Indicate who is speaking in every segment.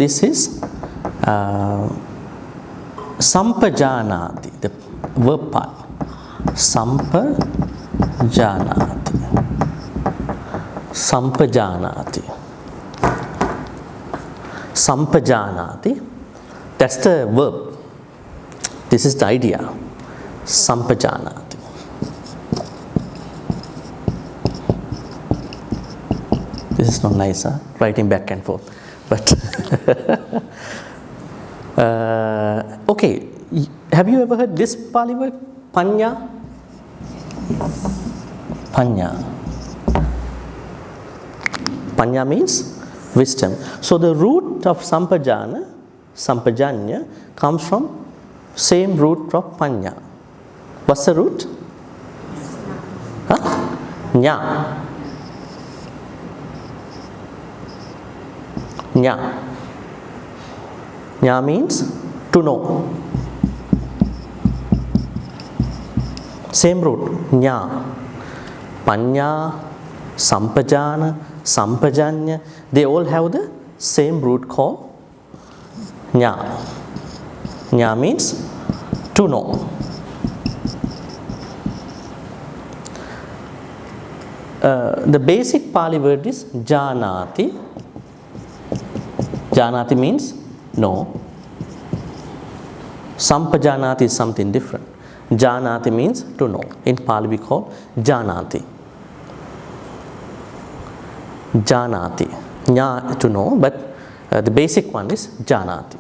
Speaker 1: this is Sampajanati, the verb part. Sampajanati. Sampajanati. Sampajanati. That's the verb. This is the idea. Sampajanati. This is not nice, huh? Writing back and forth. But okay, have you ever heard this Pali word? Panya? Panya. Panya means wisdom. So the root of Sampajañña comes from same root of Panya. What's the root? Huh? Ña. Ña. Ña means to know. Same root. Ña. Panya, Sampajana, Sampajañña, they all have the same root called Ña. Ña means to know. The basic Pali word is Janati. Janati means know. Sampajanati is something different. Janati means to know. In Pali we call Janati. Janati. Ña to know, but the basic one is Janati.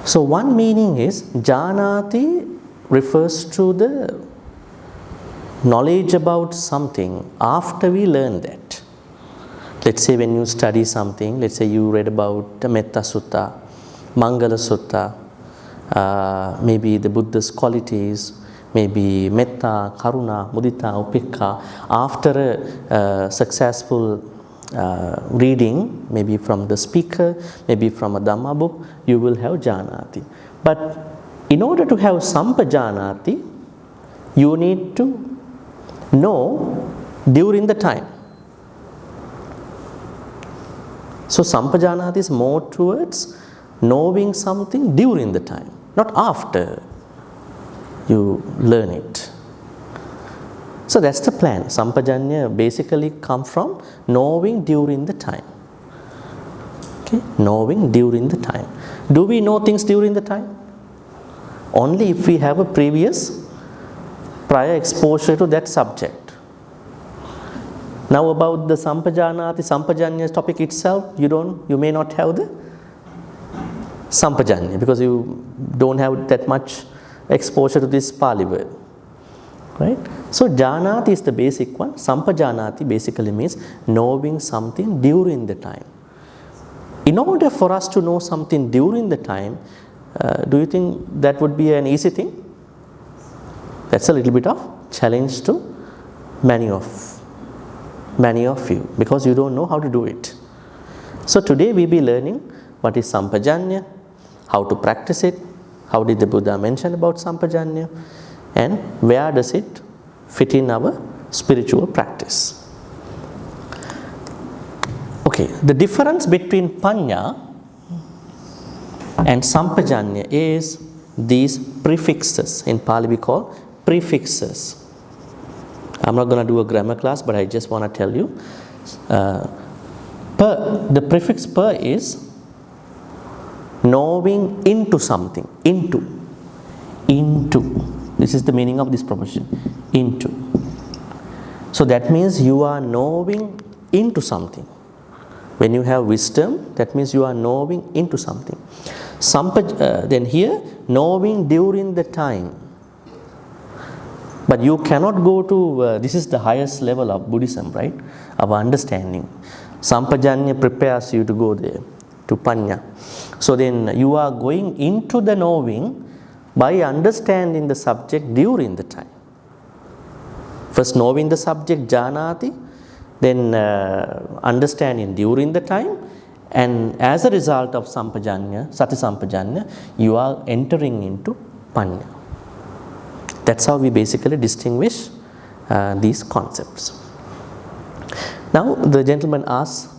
Speaker 1: So one meaning is Janati refers to the knowledge about something after we learn that. Let's say when you study something, let's say you read about the Metta Sutta, Mangala Sutta, maybe the Buddha's qualities, maybe Metta, Karuna, Mudita, Upekka. After a successful reading, maybe from the speaker, maybe from a Dhamma book, you will have Janati. But in order to have Sampajanati, you need to know during the time. So Sampajanati is more towards knowing something during the time, not after you learn it. So that's the plan. Sampajañña basically comes from knowing during the time. Okay? Knowing during the time. Do we know things during the time? Only if we have a prior exposure to that subject. Now about the Sampajañña topic itself, you may not have the Sampajañña because you don't have that much exposure to this Pali word. Right? So Janati is the basic one. Sampajanati basically means knowing something during the time. In order for us to know something during the time, do you think that would be an easy thing? That's a little bit of challenge to many of you because you don't know how to do it. So today we'll be learning what is Sampajañña, how to practice it, how did the Buddha mention about Sampajañña, and where does it fit in our spiritual practice. Okay, the difference between Panya and Sampajañña is these prefixes. In Pali we call prefixes. I'm not going to do a grammar class, but I just want to tell you. The prefix per is knowing into something. Into. This is the meaning of this proposition. Into. So that means you are knowing into something. When you have wisdom, that means you are knowing into something. Then here, knowing during the time. But you cannot go to, this is the highest level of Buddhism, right? Of understanding. Sampajañña prepares you to go there, to Panya. So then you are going into the knowing by understanding the subject during the time. First knowing the subject, Janati, then understanding during the time, and as a result of Sampajañña, Sati Sampajañña, you are entering into Panya. That's how we basically distinguish these concepts. Now the gentleman asks,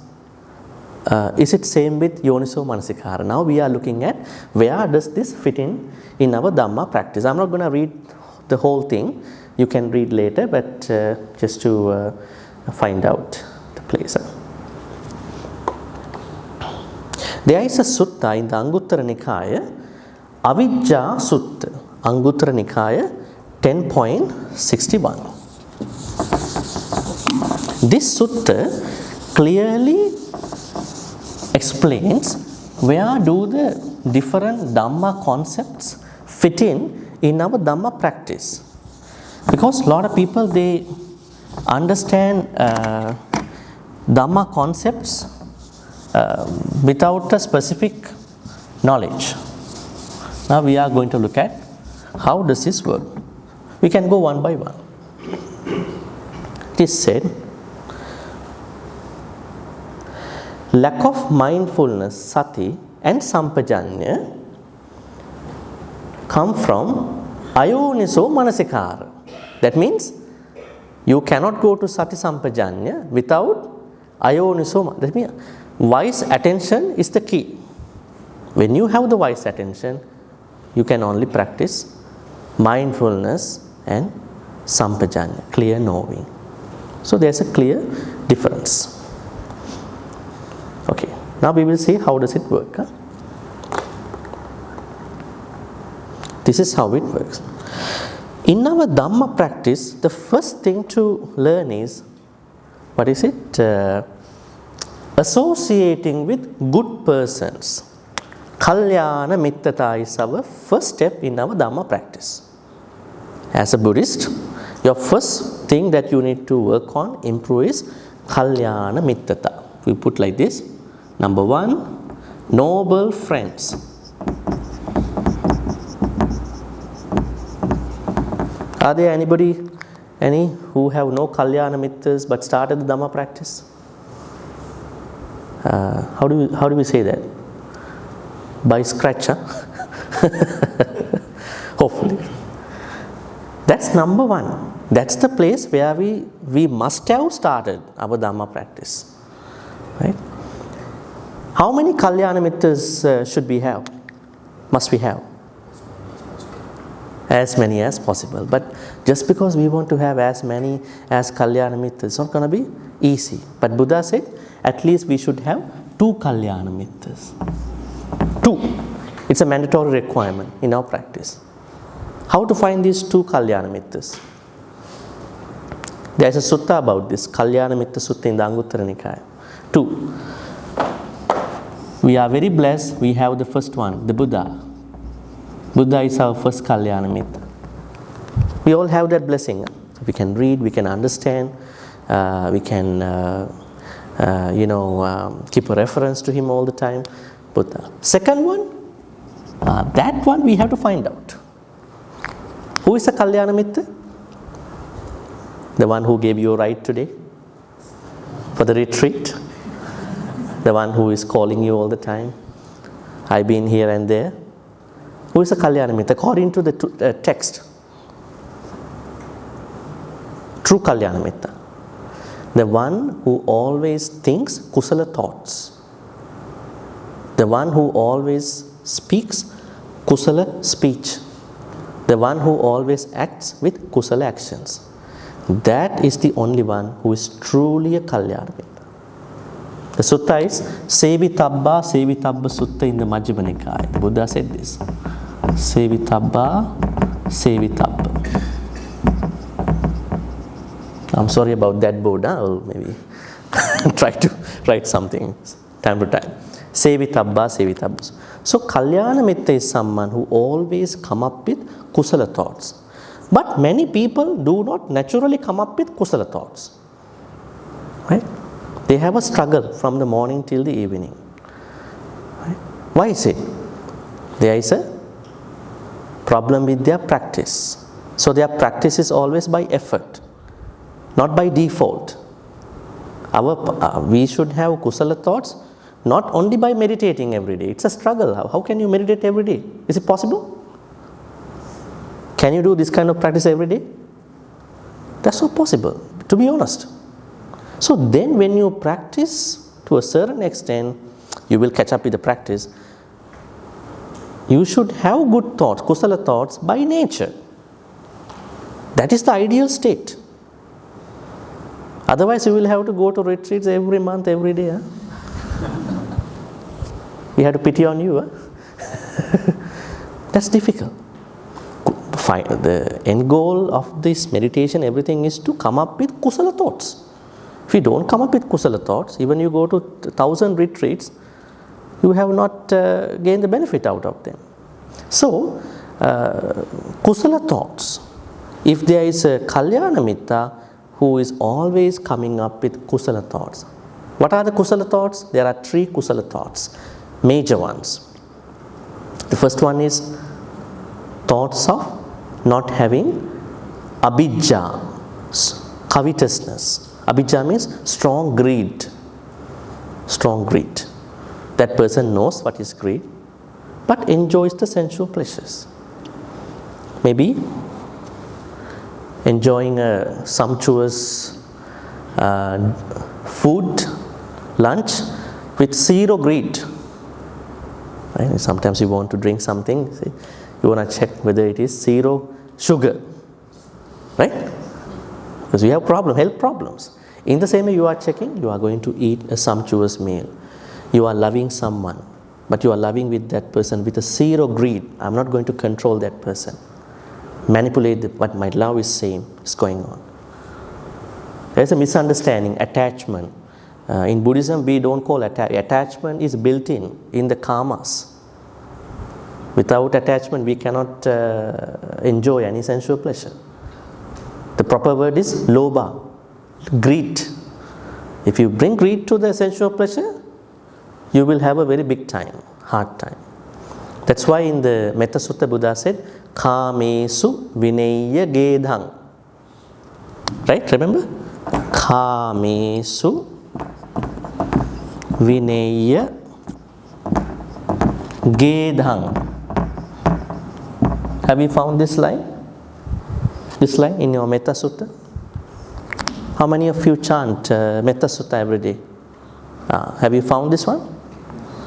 Speaker 1: is it same with Yoniso Manasikara? Now we are looking at where does this fit in our Dhamma practice. I'm not going to read the whole thing. You can read later, but just to find out the place. There is a sutta in the Anguttara Nikaya, Avijja Sutta, Anguttara Nikaya 10.61. This sutta clearly explains where do the different Dhamma concepts fit in our Dhamma practice. Because a lot of people, they understand Dhamma concepts without a specific knowledge. Now we are going to look at how does this work. We can go one by one. It is said, lack of mindfulness, sati, and sampajañña come from ayoniso manasikara. That means you cannot go to sati sampajañña without ayoniso. That means wise attention is the key. When you have the wise attention, you can only practice mindfulness and sampajañña, clear knowing. So there's a clear difference. Okay, now we will see how does it work. This is how it works. In our Dhamma practice, the first thing to learn is, what is it? Associating with good persons. Kalyana mittata is our first step in our Dhamma practice. As a Buddhist, your first thing that you need to work on, improve is Kalyana mittata. We put like this. Number one, noble friends. Are there any who have no Kalyana mittas but started the Dhamma practice? How do we say that? By scratch, huh? Hopefully. That's number one. That's the place where we must have started our Dhamma practice. Right? How many Kalyana mittas should we have? Must we have? As many as possible. But just because we want to have as many as Kalyana mittas, it's not going to be easy. But Buddha said, at least we should have 2 Kalyana mittas. 2. It's a mandatory requirement in our practice. How to find these 2 Kalyana mittas? There is a sutta about this, Kalyana mitta sutta in the Anguttara Nikaya. 2. We are very blessed, we have the first one, the Buddha. Buddha is our first Kalyana mitta. We all have that blessing. We can read, we can understand, we can keep a reference to him all the time. Buddha. Second one, that one we have to find out. Who is a Kalyana mitta? The one who gave you a ride today for the retreat? The one who is calling you all the time? I've been here and there. Who is a Kalyana mitta? According to the text. True Kalyana mitta. The one who always thinks kusala thoughts. The one who always speaks kusala speech. The one who always acts with kusala actions. That is the only one who is truly a Kalyana mitta. The sutta is Sevitabba Sutta in the Majjhima Nikaya. The Buddha said this. Sevitabba. I'm sorry about that board. I'll maybe try to write something time to time. Sevitabba. So Kalyana mitta is someone who always come up with kusala thoughts. But many people do not naturally come up with kusala thoughts. Right? They have a struggle from the morning till the evening. Right? Why is it? There is a problem with their practice. So their practice is always by effort, not by default. We should have kusala thoughts not only by meditating every day. It's a struggle. How can you meditate every day? Is it possible? Can you do this kind of practice every day? That's not possible, to be honest. So then when you practice to a certain extent, you will catch up with the practice. You should have good thoughts, kusala thoughts by nature. That is the ideal state. Otherwise, you will have to go to retreats every month, every day. Huh? We have to pity on you. Huh? That's difficult. The end goal of this meditation, everything is to come up with kusala thoughts. If you don't come up with kusala thoughts, even you go to 1,000 retreats, you have not gained the benefit out of them. So, kusala thoughts. If there is a kalyana mitta who is always coming up with kusala thoughts. What are the kusala thoughts? There are 3 kusala thoughts, major ones. The first one is thoughts of not having abhijja, covetousness. Abhijja means strong greed. Strong greed. That person knows what is greed, but enjoys the sensual pleasures. Maybe enjoying a sumptuous food, lunch with zero greed. Right? Sometimes you want to drink something, see, you want to check whether it is zero sugar, right? Because you have health problems. In the same way, you are checking, you are going to eat a sumptuous meal. You are loving someone, but you are loving with that person with a zero greed. I'm not going to control that person. Manipulate but my love is same, is going on. There's a misunderstanding, attachment. In Buddhism, we don't call attachment is built in the karmas. Without attachment, we cannot enjoy any sensual pleasure. The proper word is lobha, greed. If you bring greed to the sensual pleasure, you will have a very big time, hard time. That's why in the Metta Sutta, Buddha said, Kamesu vinaya gedhang. Right? Remember? Kamesu vinaya gedhang. Have you found this line? This line in your Metta Sutta? How many of you chant Metta Sutta every day? Have you found this one?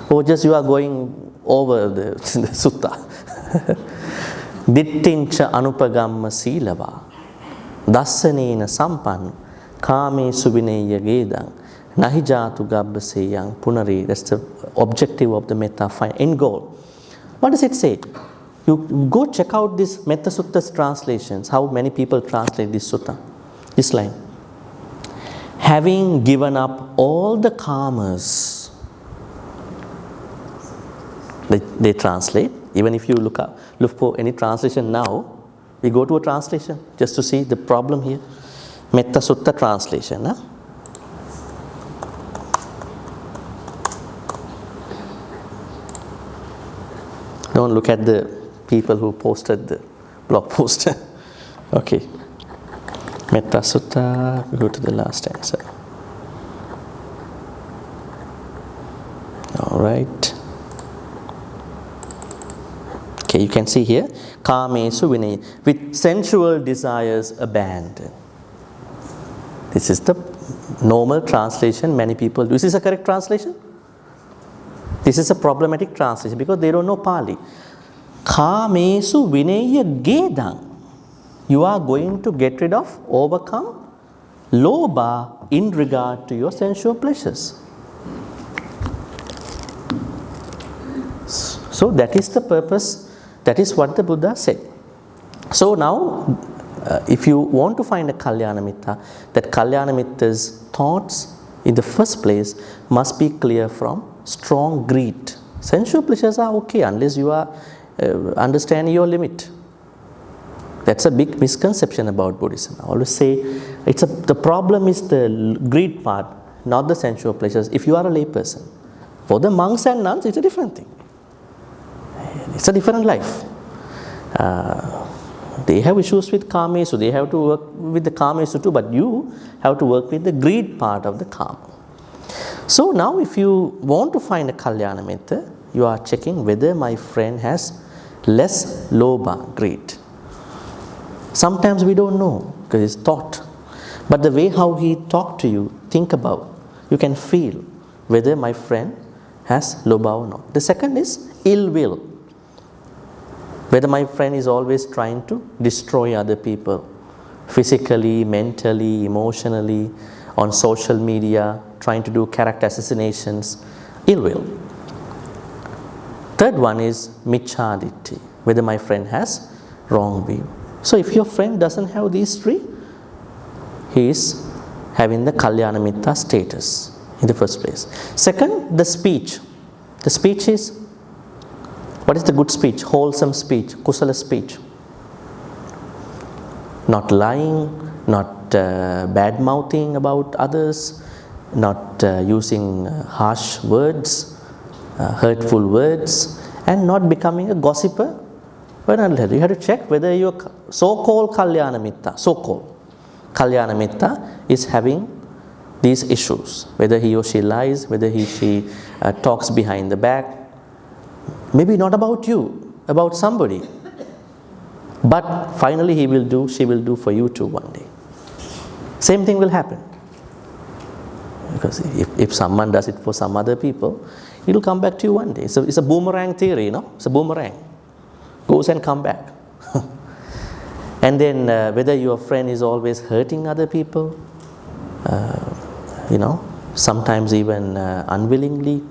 Speaker 1: Or just you are going over the sutta? Dittincha anupagamma silava dassanena sampan kame subinaya gedang nahi jatu gabbaseyang punari. That's the objective of the metta, end goal. What does it say? You go check out this Metta Sutta's translations, how many people translate this sutta, this line. Having given up all the karmas, they translate. Even if you look for any translation now, we go to a translation just to see the problem here. Metta Sutta translation. Huh? Don't look at the people who posted the blog post. Okay. Metta Sutta, go to the last answer. All right. Okay, you can see here, Kamesu vinaya, with sensual desires abandoned. This is the normal translation many people do. Is this a correct translation? This is a problematic translation because they don't know Pali. Kamesu vinaya gedang. You are going to get rid of, overcome lobha in regard to your sensual pleasures. So that is the purpose. That is what the Buddha said. So now, if you want to find a Kalyana Mitta, that Kalyana Mitta's thoughts in the first place must be clear from strong greed. Sensual pleasures are okay unless you are understanding your limit. That's a big misconception about Buddhism. I always say the problem is the greed part, not the sensual pleasures. If you are a lay person, for the monks and nuns, it's a different thing. It's a different life. They have issues with karma, so they have to work with the karma too, but you have to work with the greed part of the karma. So now if you want to find a Kalyana Mitta, you are checking whether my friend has less lobha, greed. Sometimes we don't know. because it's thought. But the way how he talked to you, think about, you can feel whether my friend has lobha or not. The second is ill will, whether my friend is always trying to destroy other people, physically, mentally, emotionally, on social media, trying to do character assassinations, ill will. Third one is michhaditthi, whether my friend has wrong view. So if your friend doesn't have these three, he is having the kalyana mitta status in the first place. Second, the speech. The speech is, what is the good speech? Wholesome speech, kusala speech. Not lying, not bad mouthing about others, not using harsh words, hurtful words, and not becoming a gossiper. You have to check whether your so-called kalyana mitta, so-called kalyana mitta is having these issues, whether he or she lies, whether she talks behind the back, maybe not about you, about somebody, but finally she will do for you too one day. Same thing will happen, because if someone does it for some other people, it will come back to you one day. So it's a boomerang theory, it's a boomerang, goes and come back. And then whether your friend is always hurting other people, sometimes even unwillingly,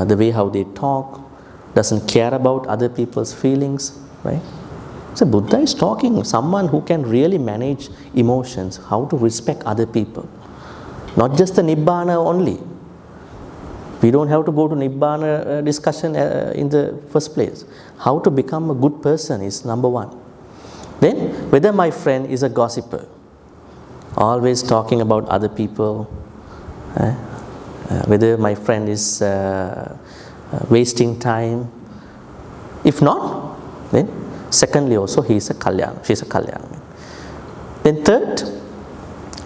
Speaker 1: the way how they talk, doesn't care about other people's feelings, right? So Buddha is talking someone who can really manage emotions, how to respect other people, not just the Nibbana only. We don't have to go to Nibbana discussion in the first place. How to become a good person is number one. Then whether my friend is a gossiper, always talking about other people, whether my friend is wasting time. If not, then secondly also he is a kalyana, she is a kalyana. Then third,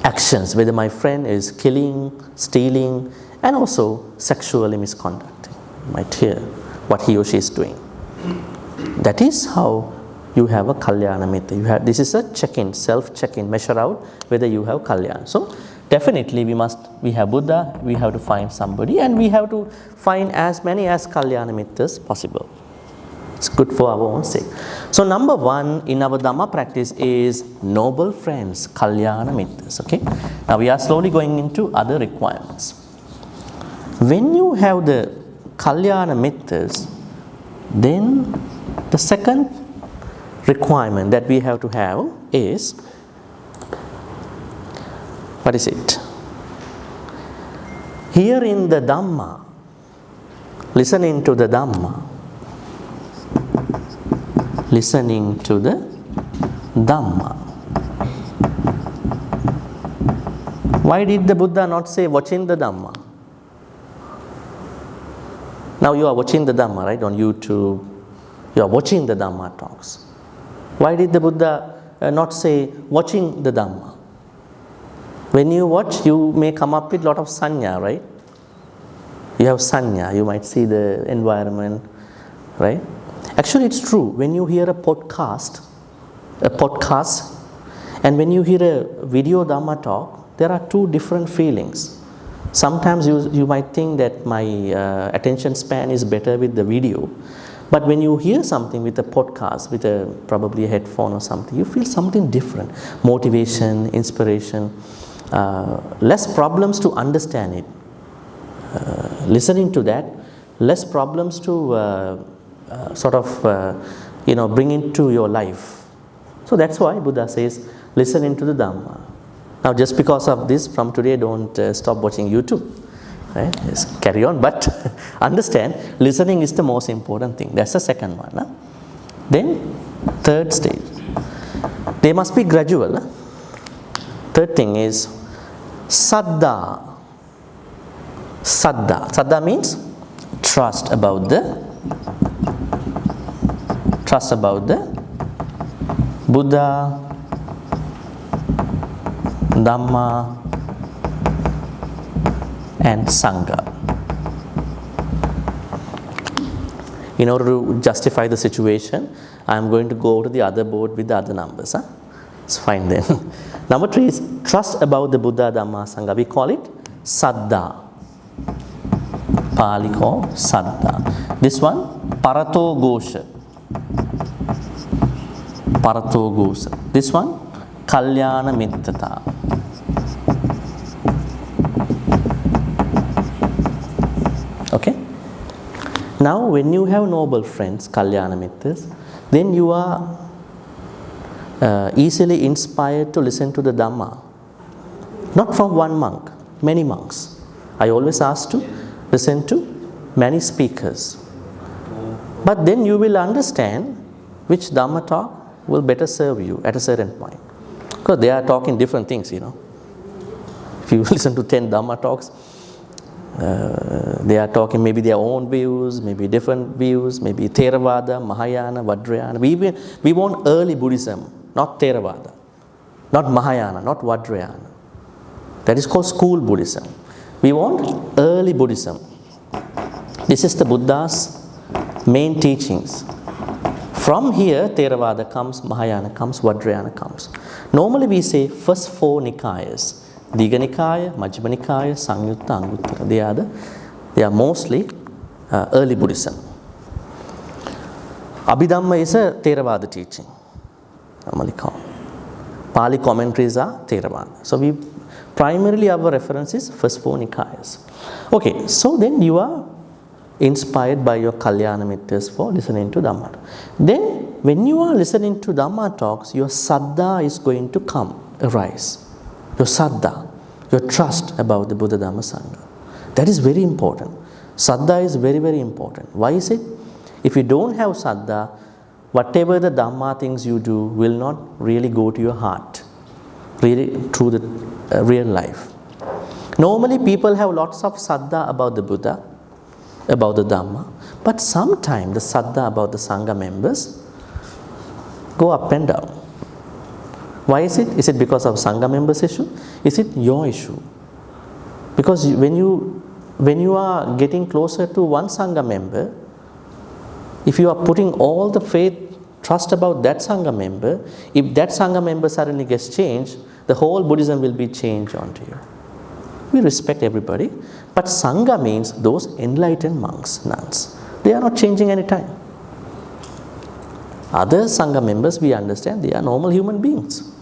Speaker 1: actions, whether my friend is killing, stealing, and also sexually misconducting. You might hear what he or she is doing. That is how you have a kalyana mitta. This is a check-in, self-check-in, measure out whether you have kalyana. So definitely we have Buddha, we have to find somebody, and we have to find as many as kalyana mittas possible. It's good for our own sake. So number one in our Dhamma practice is noble friends, kalyana mittas. Okay. Now we are slowly going into other requirements. When you have the kalyana mittas, then the second requirement that we have to have is, what is it? Hearing the Dhamma, listening to the Dhamma, listening to the Dhamma. Why did the Buddha not say watching the Dhamma? Now you are watching the Dhamma, right, on YouTube. You are watching the Dhamma talks. Why did the Buddha not say watching the Dhamma? When you watch, you may come up with a lot of sanya, right? You have sanya, you might see the environment, right? Actually, it's true. When you hear a podcast, and when you hear a video Dhamma talk, there are two different feelings. Sometimes you might think that my attention span is better with the video. But when you hear something with a podcast, with probably a headphone or something, you feel something different. Motivation, inspiration, less problems to understand it. Listening to that, less problems to bring into your life. So that's why Buddha says, listen into the Dhamma. Now just because of this, from today don't stop watching YouTube. Right? Just carry on, but understand, listening is the most important thing. That's the second one. Huh? Then, third stage. They must be gradual. Huh? Third thing is saddha. Saddha. Saddha means trust about the Buddha, Dhamma, and Sangha. In order to justify the situation, I am going to go to the other board with the other numbers. Huh? It's fine then. Number 3 is trust about the Buddha, Dhamma, Sangha. We call it Saddha. Pali called Saddha. This one, Parato Gosha. Parato Gosha. This one, Kalyana Mittata. Okay? Now, when you have noble friends, Kalyana Mittas, then you are easily inspired to listen to the Dhamma. Not from one monk, many monks. I always ask to listen to many speakers. But then you will understand which Dhamma talk will better serve you at a certain point. Because they are talking different things, you know. If you listen to 10 Dhamma talks, they are talking maybe their own views, maybe different views, maybe Theravada, Mahayana, Vajrayana. We want early Buddhism, not Theravada, not Mahayana, not Vajrayana. That is called school Buddhism. We want early Buddhism. This is the Buddha's main teachings. From here, Theravada comes, Mahayana comes, Vajrayana comes. Normally we say first 4 Nikayas. Digha Nikaya, Majjhima Nikaya, Samyutta, Anguttara. They are mostly early Buddhism. Abhidhamma is a Theravada teaching. Pali commentaries are Theravada. So we primarily our reference is first 4 Nikayas. Okay, so then you are inspired by your Kalyana Mittas for listening to Dhamma. Then when you are listening to Dhamma talks, your Saddha is going to arise. Your Saddha, your trust about the Buddha, Dhamma, Sangha. That is very important. Saddha is very, very important. Why is it? If you don't have Saddha, whatever the Dhamma things you do will not really go to your heart, really through the real life. Normally people have lots of Saddha about the Buddha, about the Dhamma, but sometimes the Saddha about the Sangha members go up and down. Why is it? Is it because of Sangha members' issue? Is it your issue? Because when you are getting closer to one Sangha member, if you are putting all the faith, trust about that Sangha member, if that Sangha member suddenly gets changed, the whole Buddhism will be changed onto you. We respect everybody, but Sangha means those enlightened monks, nuns. They are not changing any time. Other Sangha members, we understand they are normal human beings.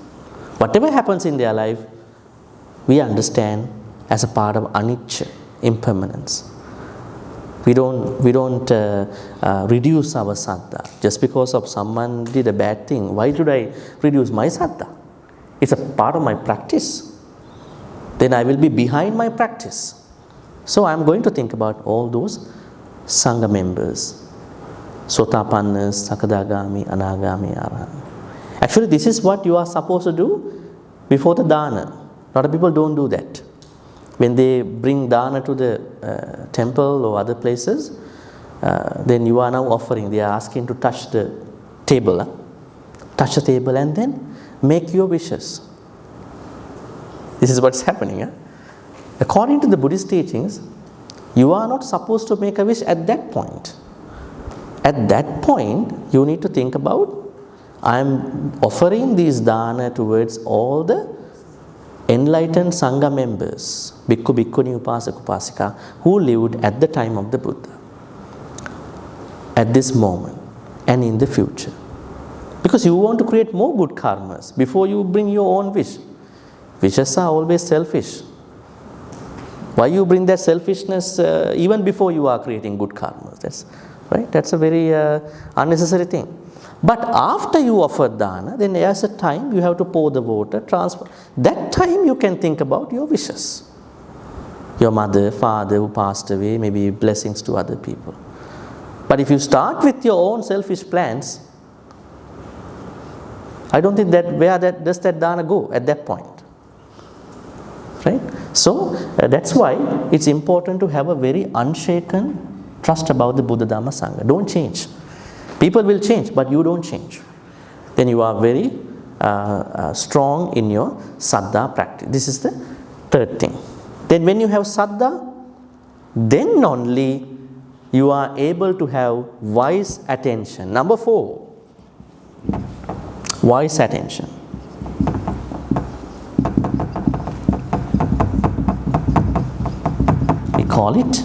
Speaker 1: Whatever happens in their life, we understand as a part of anicca, impermanence. We don't reduce our saddha. Just because of someone did a bad thing, why should I reduce my saddha? It's a part of my practice. Then I will be behind my practice. So I am going to think about all those Sangha members, Sotapannas, Sakadagami, Anagami, Arahant. Actually, this is what you are supposed to do before the dana. A lot of people don't do that. When they bring dana to the temple or other places, then you are now offering. They are asking to touch the table. Touch the table and then make your wishes. This is what's happening. According to the Buddhist teachings, you are not supposed to make a wish at that point. At that point, you need to think about, I am offering these dana towards all the enlightened Sangha members, Bhikkhu, Bhikkhuni, Upasaka, Upasika, who lived at the time of the Buddha, at this moment and in the future. Because you want to create more good karmas before you bring your own wish. Wishes are always selfish. Why you bring that selfishness even before you are creating good karmas? That's right. That's a very unnecessary thing. But after you offer dana, then there's a time you have to pour the water, transfer. That time you can think about your wishes. Your mother, father who passed away, maybe blessings to other people. But if you start with your own selfish plans, I don't think that does that dana go at that point. Right? So that's why it's important to have a very unshaken trust about the Buddha, Dhamma, Sangha. Don't change. People will change, but you don't change. Then you are very strong in your saddha practice. This is the third thing. Then when you have saddha, then only you are able to have wise attention. Number 4, wise attention. call it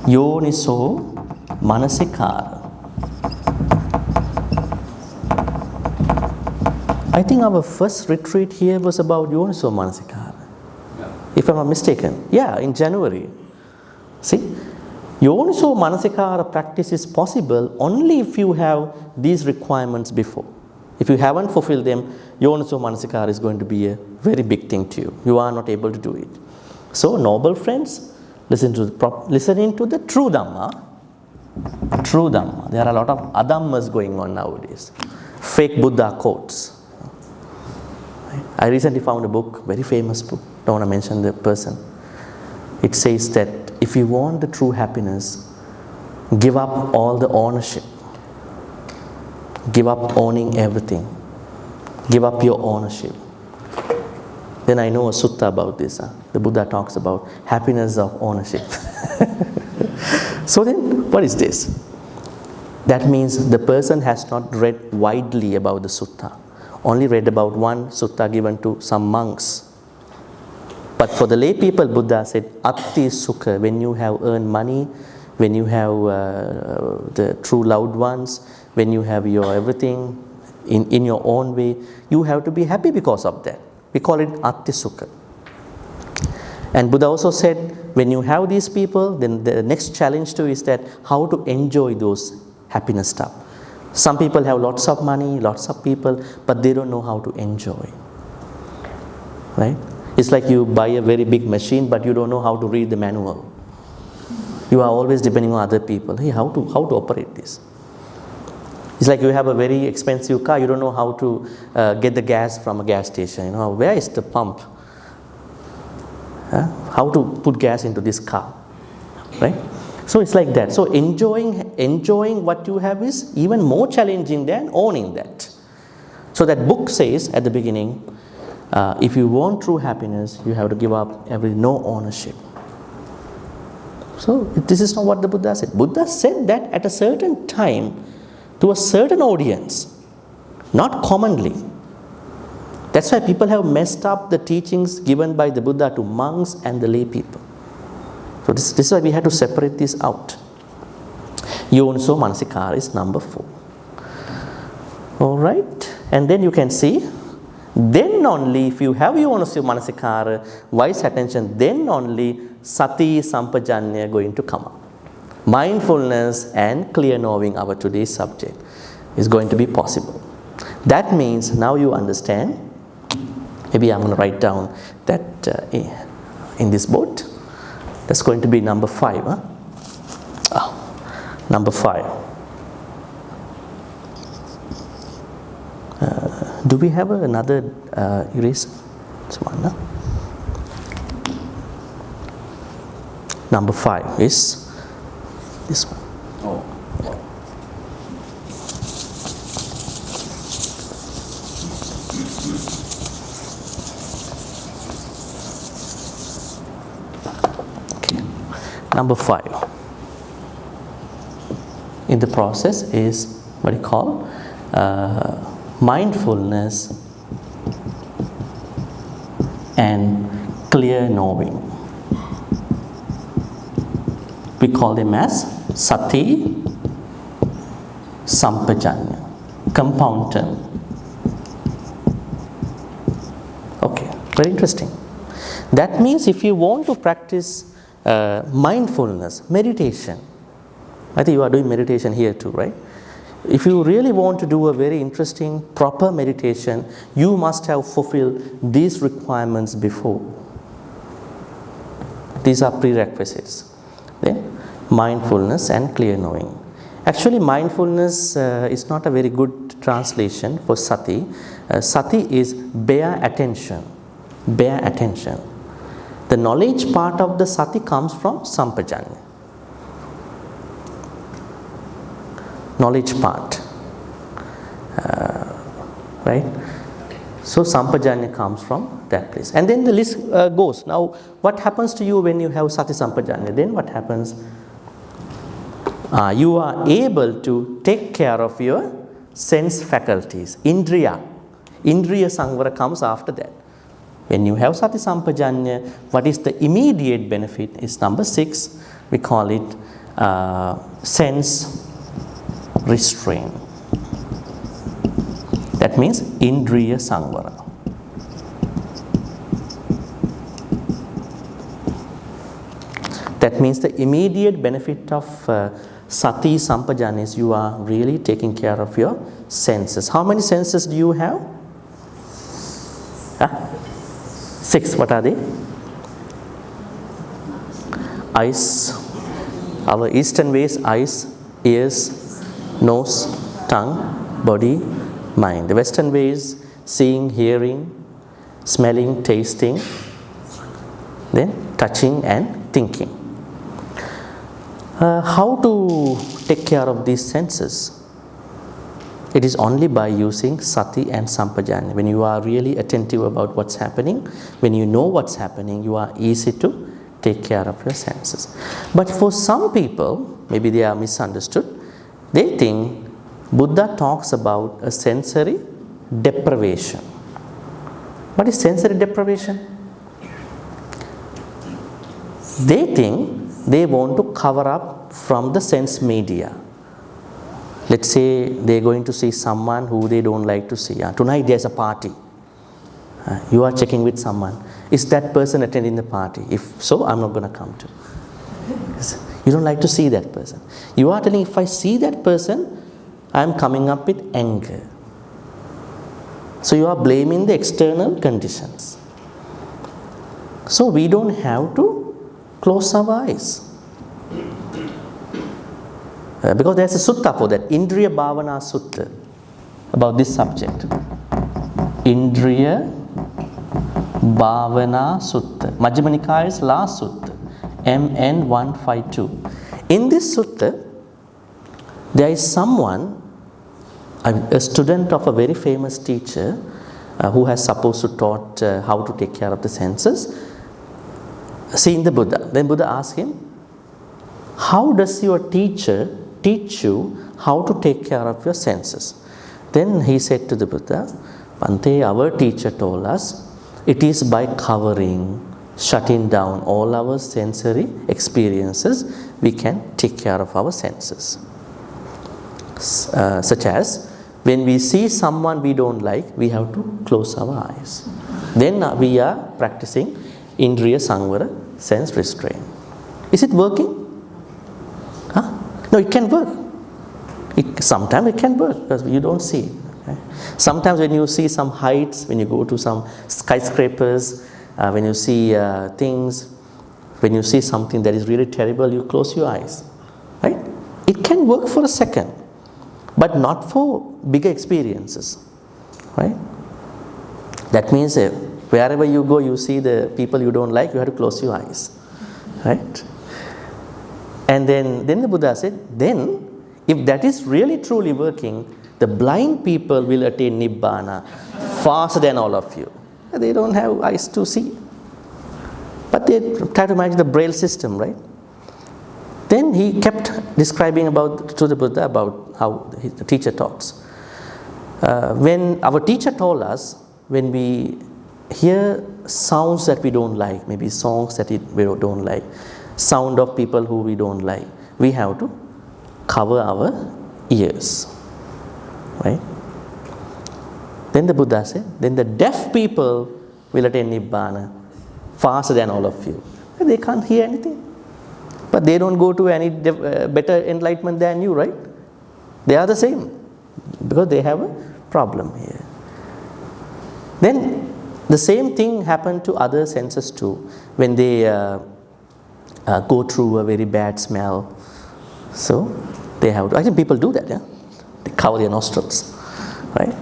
Speaker 1: Yoniso Manasikara. I think our first retreat here was about Yoniso Manasikara, if I'm not mistaken. Yeah, in January. See, Yoniso Manasikara practice is possible only if you have these requirements before. If you haven't fulfilled them, Yoniso Manasikara is going to be a very big thing to you. You are not able to do it. So, noble friends, listening to the true Dhamma. True Dhamma. There are a lot of adhammas going on nowadays. Fake Buddha quotes. I recently found a book, very famous book. Don't want to mention the person. It says that if you want the true happiness, give up all the ownership. Give up owning everything. Give up your ownership. Then I know a sutta about this. The Buddha talks about happiness of ownership. So then, what is this? That means the person has not read widely about the sutta. Only read about one sutta given to some monks. But for the lay people, Buddha said, Atti Sukha, when you have earned money, when you have the true loved ones, when you have your everything in your own way, you have to be happy because of that. We call it Atti Sukha. And Buddha also said, when you have these people, then the next challenge to is that how to enjoy those happiness stuff. Some people have lots of money, lots of people, but they don't know how to enjoy. Right? It's like you buy a very big machine, but you don't know how to read the manual. You are always depending on other people. Hey, how to operate this? It's like you have a very expensive car, you don't know how to get the gas from a gas station. You know, where is the pump? How to put gas into this car, right? So it's like that. So enjoying what you have is even more challenging than owning that. So that book says at the beginning, if you want true happiness, you have to give up no ownership. So this is not what the Buddha said. Buddha said that at a certain time to a certain audience, not commonly. That's why people have messed up the teachings given by the Buddha to monks and the lay people. So this is why we have to separate this out. Yoniso Manasikara is number 4. Alright, and then you can see, then only if you have Yoniso Manasikara, wise attention, then only Sati Sampajañña going to come up. Mindfulness and clear knowing, our today's subject, is going to be possible. That means now you understand. Maybe I'm going to write down that in this board. That's going to be number 5. Number 5. Do we have another eraser? This one. Number 5 is this one.
Speaker 2: Oh.
Speaker 1: Number 5 in the process is what you call mindfulness and clear knowing. We call them as Sati Sampajañña, compound term. Okay, very interesting. That means if you want to practice mindfulness, meditation. I think you are doing meditation here too, right? If you really want to do a very interesting, proper meditation, you must have fulfilled these requirements before. These are prerequisites. Okay? Mindfulness and clear knowing. Actually, mindfulness is not a very good translation for sati. Sati is bare attention. Bare attention. The knowledge part of the sati comes from Sampajañña. Knowledge part. Right? So Sampajañña comes from that place. And then the list goes. Now, what happens to you when you have Sati Sampajañña? Then what happens? You are able to take care of your sense faculties. Indriya. Indriya Samvara comes after that. When you have Sati Sampajañña, what is the immediate benefit is number 6. We call it sense restraint. That means Indriya Samvara. That means the immediate benefit of Sati Sampajañña is you are really taking care of your senses. How many senses do you have? 6. What are they? Eyes, our Eastern ways, eyes, ears, nose, tongue, body, mind. The Western ways, seeing, hearing, smelling, tasting, then touching and thinking. How to take care of these senses? It is only by using Sati and Sampajañña. When you are really attentive about what's happening, when you know what's happening, you are easy to take care of your senses. But for some people, maybe they are misunderstood, they think Buddha talks about a sensory deprivation. What is sensory deprivation? They think they want to cover up from the sense media. Let's say they're going to see someone who they don't like to see. Tonight there's a party. You are checking with someone. Is that person attending the party? If so, I'm not going to come to. You don't like to see that person. You are telling, if I see that person, I'm coming up with anger. So you are blaming the external conditions. So we don't have to close our eyes. Because there's a sutta for that, Indriya Bhavana Sutta, about this subject. Indriya Bhavana Sutta. Majjhima Nikaya's last sutta, MN 152. In this sutta, there is someone, a student of a very famous teacher, who has supposed to taught how to take care of the senses, seeing the Buddha. Then Buddha asked him, how does your teacher teach you how to take care of your senses? Then he said to the Buddha, Bhante, our teacher told us, it is by covering, shutting down all our sensory experiences, we can take care of our senses. Such as, when we see someone we don't like, we have to close our eyes. Then we are practicing Indriya Samvara, sense restraint. Is it working? No, it can work. Sometimes it can work because you don't see. Okay? Sometimes when you see some heights, when you go to some skyscrapers, when you see things, when you see something that is really terrible, you close your eyes. Right? It can work for a second, but not for bigger experiences. Right? That means wherever you go, you see the people you don't like, you have to close your eyes. Right? And then the Buddha said, then if that is really truly working, the blind people will attain Nibbana faster than all of you. They don't have eyes to see. But they try to manage the Braille system, right? Then he kept describing to the Buddha about how the teacher talks. When our teacher told us, when we hear sounds that we don't like, maybe songs that we don't like, sound of people who we don't like, we have to cover our ears. Right? Then the Buddha said, then the deaf people will attain Nibbana faster than all of you. They can't hear anything. But they don't go to any better enlightenment than you, right? They are the same because they have a problem here. Then the same thing happened to other senses too. When they go through a very bad smell, so they have to, I think people do that, yeah? They cover their nostrils, right?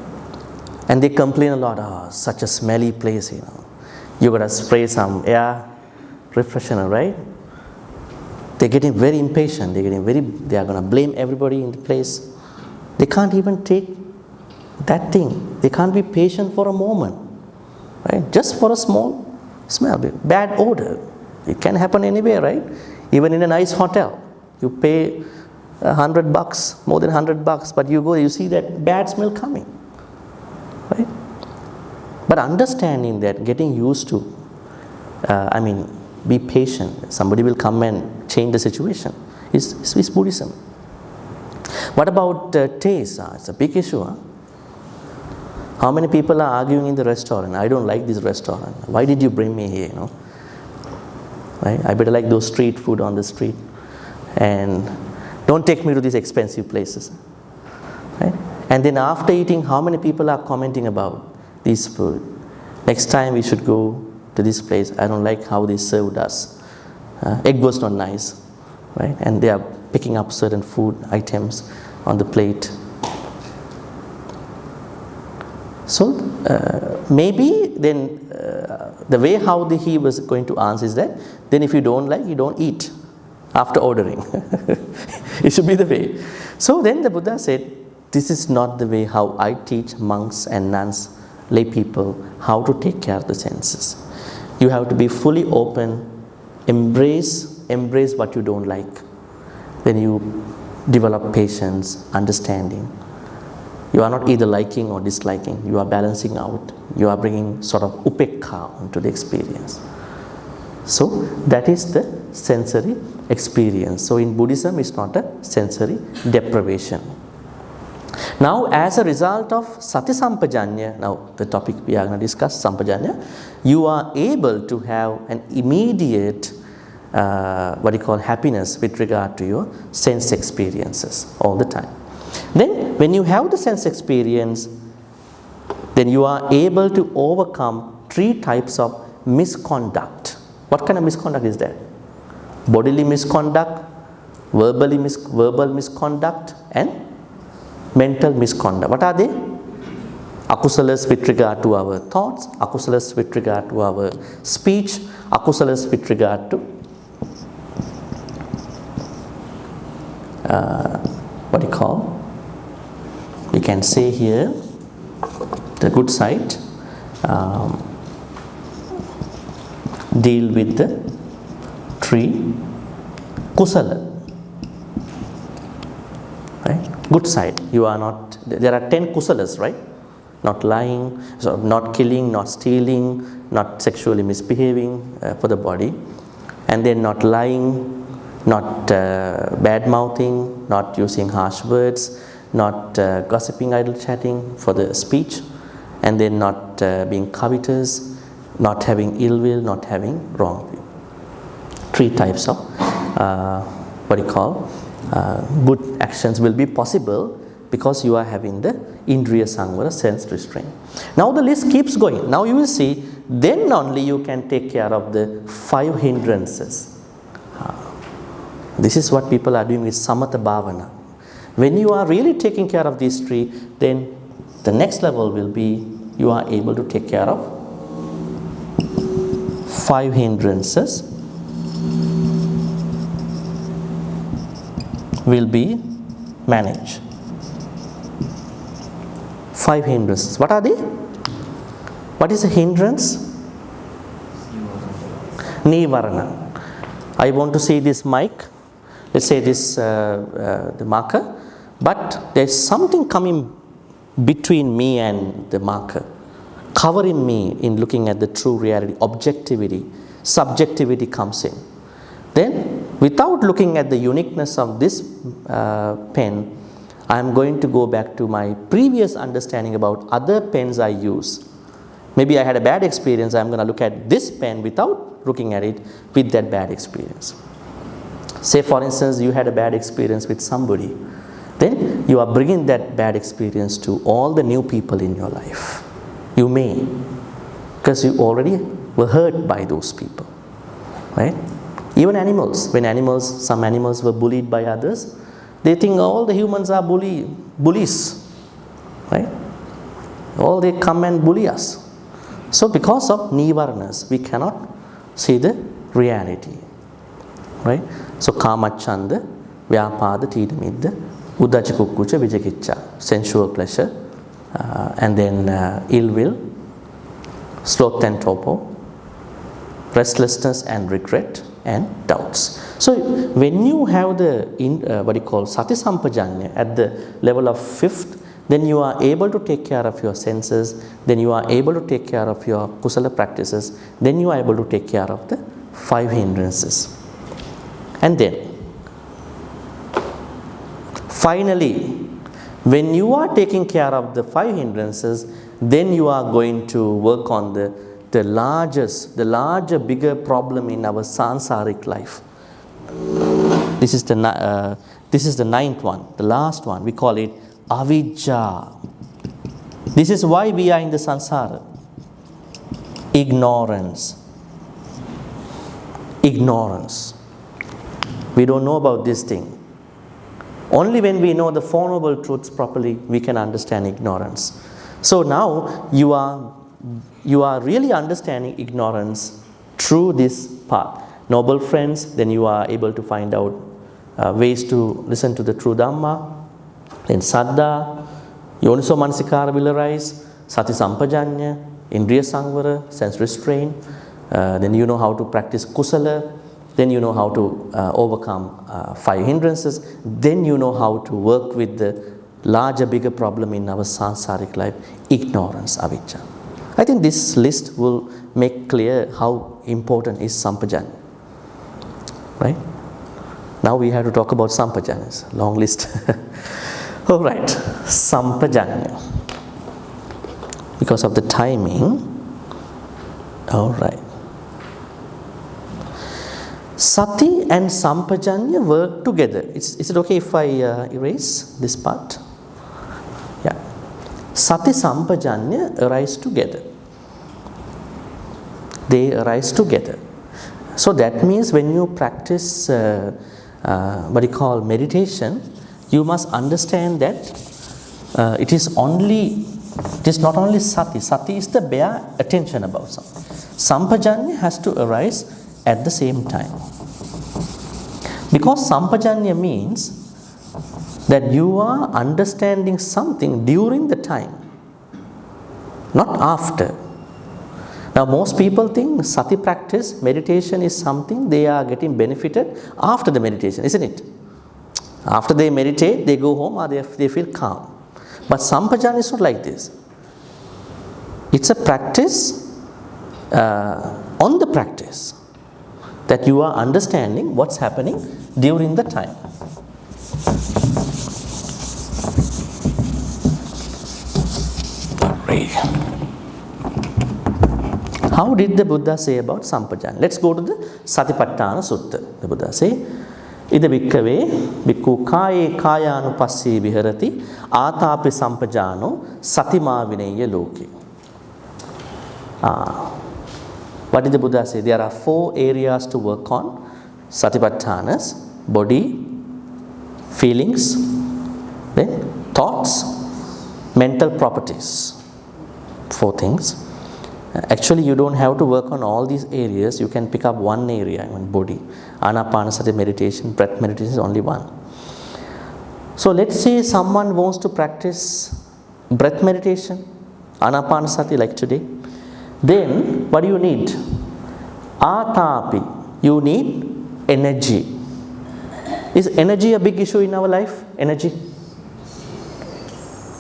Speaker 1: And they complain a lot, oh, such a smelly place, you know. You gotta spray some air refreshener, right? They're getting very impatient, they are gonna blame everybody in the place. They can't even take that thing. They can't be patient for a moment, right? Just for a small smell, bad odor. It can happen anywhere, right? Even in a nice hotel, you pay $100, more than $100, but you go, you see that bad smell coming, right? But understanding that, getting used to, be patient. Somebody will come and change the situation. Is Buddhism. What about taste? It's a big issue. How many people are arguing in the restaurant? I don't like this restaurant. Why did you bring me here? Right? I better like those street food on the street. And don't take me to these expensive places. Right? And then after eating, how many people are commenting about this food? Next time we should go to this place. I don't like how they served us. Egg was not nice. Right? And they are picking up certain food items on the plate. So maybe then the way how he was going to answer is that, then if you don't like, you don't eat after ordering. It should be the way. So then the Buddha said, this is not the way how I teach monks and nuns, lay people, how to take care of the senses. You have to be fully open, embrace what you don't like. Then you develop patience, understanding. You are not either liking or disliking. You are balancing out. You are bringing sort of upekha into the experience. So that is the sensory experience. So in Buddhism, it's not a sensory deprivation. Now, as a result of Sati Sampajañña, now the topic we are going to discuss, Sampajañña, you are able to have an immediate happiness with regard to your sense experiences all the time. Then when you have the sense experience, then you are able to overcome 3 types of misconduct. What kind of misconduct is that? Bodily misconduct, verbal misconduct, and mental misconduct. What are they? Akusalas with regard to our thoughts, akusalas with regard to our speech, akusalas with regard to we can say here the good side, deal with the 3 kusala, right? Good side, you are not, there are 10 kusalas, right? Not lying, so not killing, not stealing, not sexually misbehaving for the body, and then not lying, not bad mouthing, not using harsh words, not gossiping, idle chatting for the speech, and then not being covetous, not having ill will, not having wrong will. 3 types of good actions will be possible because you are having the indriya samvara, sense restraint. Now the list keeps going. Now you will see, then only you can take care of the 5 hindrances. This is what people are doing with samatha bhavana. When you are really taking care of these 3, then the next level will be you are able to take care of 5 hindrances will be managed. 5 hindrances. What are they? What is a hindrance? Nivarana. I want to see this mic. Let's say this the marker, but there's something coming between me and the marker, covering me in looking at the true reality, objectivity, subjectivity comes in. Then, without looking at the uniqueness of this pen, I am going to go back to my previous understanding about other pens I use. Maybe I had a bad experience, I am going to look at this pen without looking at it with that bad experience. Say for instance, you had a bad experience with somebody, then you are bringing that bad experience to all the new people in your life. You may, because you already were hurt by those people, right? Even animals, when some animals were bullied by others, they think all the humans are bullies, right? All they come and bully us. So because of nivaranas, we cannot see the reality, right? So kamachanda, vyapada, tidamidda, uddhaca kukkuca, vijakicca, sensual pleasure, and then ill will, sloth and torpor, restlessness and regret, and doubts. So when you have the sati sampajañña at the level of 5th, then you are able to take care of your senses, then you are able to take care of your kusala practices, then you are able to take care of the 5 hindrances. And then, finally, when you are taking care of the 5 hindrances, then you are going to work on the larger, bigger problem in our sansaric life. This is the 9th one, the last one. We call it avijja. This is why we are in the sansara. Ignorance. Ignorance. We don't know about this thing. Only when we know the Four Noble Truths properly, we can understand ignorance. So now you are really understanding ignorance through this path. Noble friends, then you are able to find out ways to listen to the true Dhamma. Then Saddha, Yoniso Manasikara will arise, Sati Sampajañña, Indriya Sangvara, sense restraint. Then you know how to practice Kusala. Then you know how to overcome 5 hindrances. Then you know how to work with the larger, bigger problem in our sansaric life, ignorance, avijja. I think this list will make clear how important is Sampajañña. Right? Now we have to talk about Sampajañña. It's a long list. All right, Sampajañña. Because of the timing. All right. Sati and Sampajañña work together. Is it okay if I erase this part? Yeah. Sati Sampajañña arise together. They arise together. So that means when you practice what you call meditation, you must understand that it is not only Sati. Sati is the bare attention about something. Sampajañña has to arise at the same time. Because Sampajañña means that you are understanding something during the time, not after. Now most people think Sati practice, meditation is something they are getting benefited after the meditation, isn't it? After they meditate, they go home or they feel calm. But Sampajañña is not like this. It's a practice on the practice, that you are understanding what's happening during the time. How did the Buddha say about Sampajañña? Let's go to the Satipatthana Sutta. The Buddha say, Ida bhikkhave bhikkhu kāye kāyānupassī viharati ātāpi sampajāno satimā vinayya loke. What did the Buddha say? There are 4 areas to work on. Satipatthanas: body, feelings, then thoughts, mental properties. 4 things. Actually, you don't have to work on all these areas. You can pick up one area, body. Anapanasati meditation, breath meditation is only one. So let's say someone wants to practice breath meditation, Anapanasati like today. Then what do you need? Atapi. You need energy. Is energy a big issue in our life? Energy.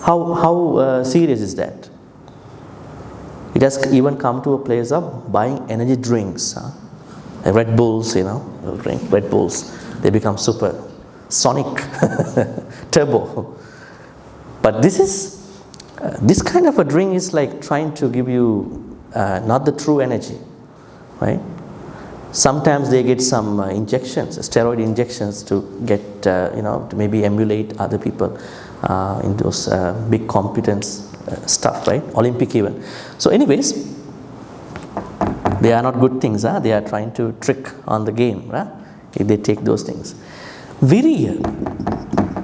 Speaker 1: How serious is that? It has even come to a place of buying energy drinks. Red Bulls, they'll drink Red Bulls. They become super sonic, turbo. But this kind of a drink is like trying to give you not the true energy, right? Sometimes they get some injections, steroid injections to get, to maybe emulate other people in those big competence stuff, right? Olympic even. So anyways, they are not good things. They are trying to trick on the game, right? If they take those things. Viriya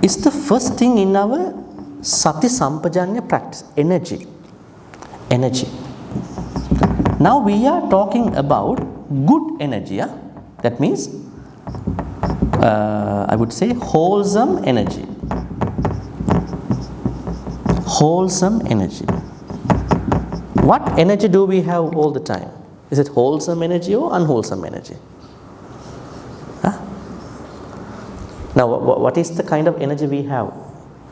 Speaker 1: is the first thing in our Sati Sampajañña practice. Energy. Now we are talking about good energy. That means, I would say, wholesome energy. Wholesome energy. What energy do we have all the time? Is it wholesome energy or unwholesome energy? Now, what is the kind of energy we have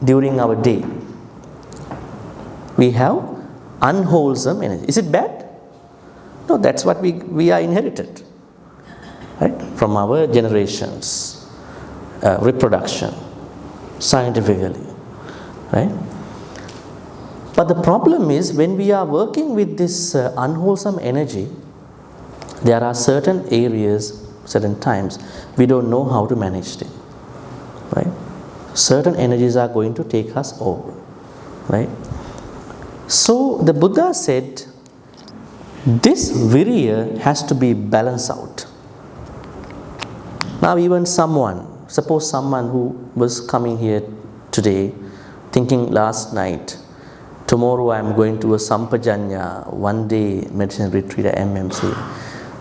Speaker 1: during our day? We have unwholesome energy. Is it bad? No, that's what we are inherited, right? From our generations, reproduction, scientifically, right? But the problem is when we are working with this unwholesome energy, there are certain areas, certain times, we don't know how to manage them, right? Certain energies are going to take us over, right? So the Buddha said, this virya has to be balanced out. Now even suppose someone who was coming here today, thinking last night, tomorrow I am going to a Sampajañña, one day meditation retreat at MMC.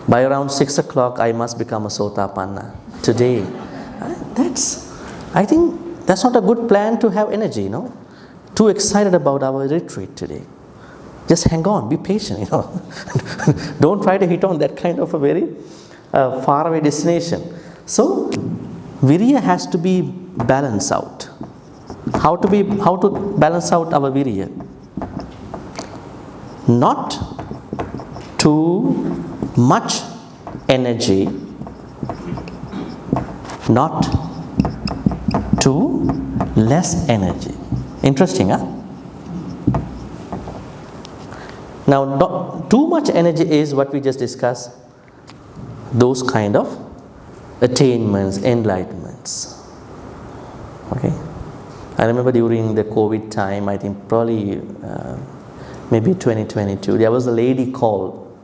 Speaker 1: By around 6 o'clock I must become a Sotapanna. Today, I think that's not a good plan to have energy, Too excited about our retreat today. Just hang on, be patient, Don't try to hit on that kind of a very faraway destination. So, virya has to be balanced out. How to balance out our virya? Not too much energy, not too less energy. Interesting, huh? Now, not too much energy is what we just discussed, those kind of attainments, enlightenments. Okay? I remember during the COVID time, I think probably maybe 2022, there was a lady called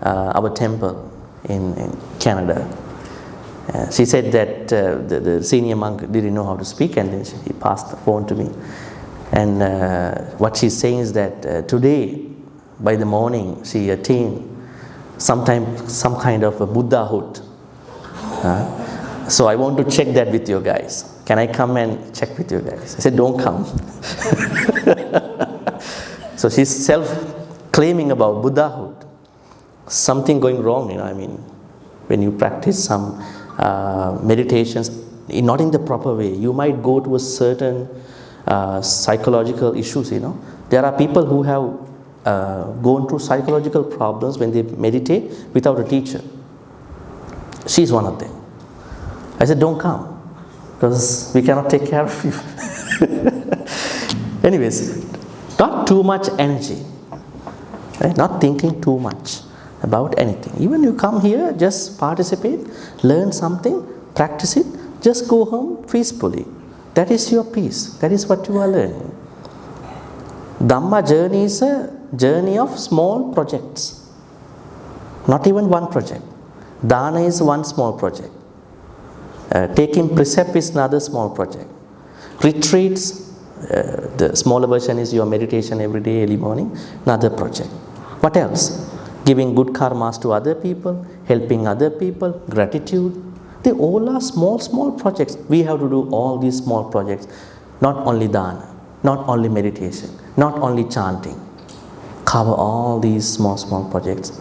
Speaker 1: our temple in Canada. She said that the senior monk didn't know how to speak, and then he passed the phone to me. And what she's saying is that today, by the morning, she attained some kind of a Buddhahood. So I want to check that with you guys. Can I come and check with you guys? I said, don't come. So she's self-claiming about Buddhahood. Something going wrong, when you practice some meditations, not in the proper way, you might go to a certain psychological issues, There are people who have gone through psychological problems when they meditate without a teacher. She's one of them. I said, don't come, because we cannot take care of you. Anyways, not too much energy, right? Not thinking too much about anything. Even you come here, just participate, learn something, practice it, just go home peacefully. That is your peace. That is what you are learning. Dhamma journey is a journey of small projects. Not even one project. Dana is one small project. Taking precept is another small project. Retreats, the smaller version is your meditation every day, early morning, another project. What else? Giving good karmas to other people, helping other people, gratitude. They all are small projects. We have to do all these small projects. Not only dana, not only meditation, not only chanting. Cover all these small projects.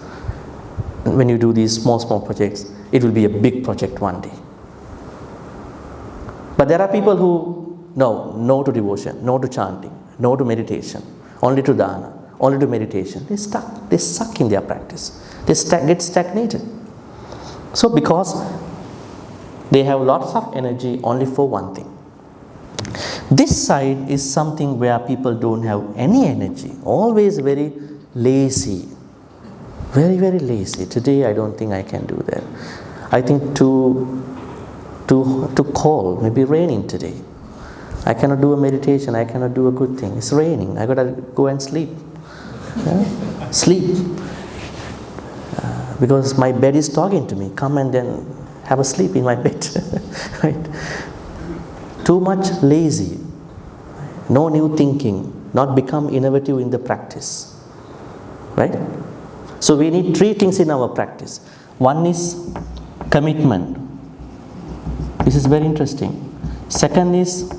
Speaker 1: When you do these small projects, it will be a big project one day. But there are people who, no to devotion, no to chanting, no to meditation, only to dana, only to meditation. They suck in their practice. They get stagnated. So because they have lots of energy only for one thing. This side is something where people don't have any energy, always very lazy. Very, very lazy. Today I don't think I can do that. I think to call, maybe raining today. I cannot do a meditation, I cannot do a good thing. It's raining, I gotta go and sleep. Sleep. Because my bed is talking to me. Come and then have a sleep in my bed. Right? Too much lazy. No new thinking. Not become innovative in the practice. Right? So we need three things in our practice. One is commitment. This is very interesting. Second is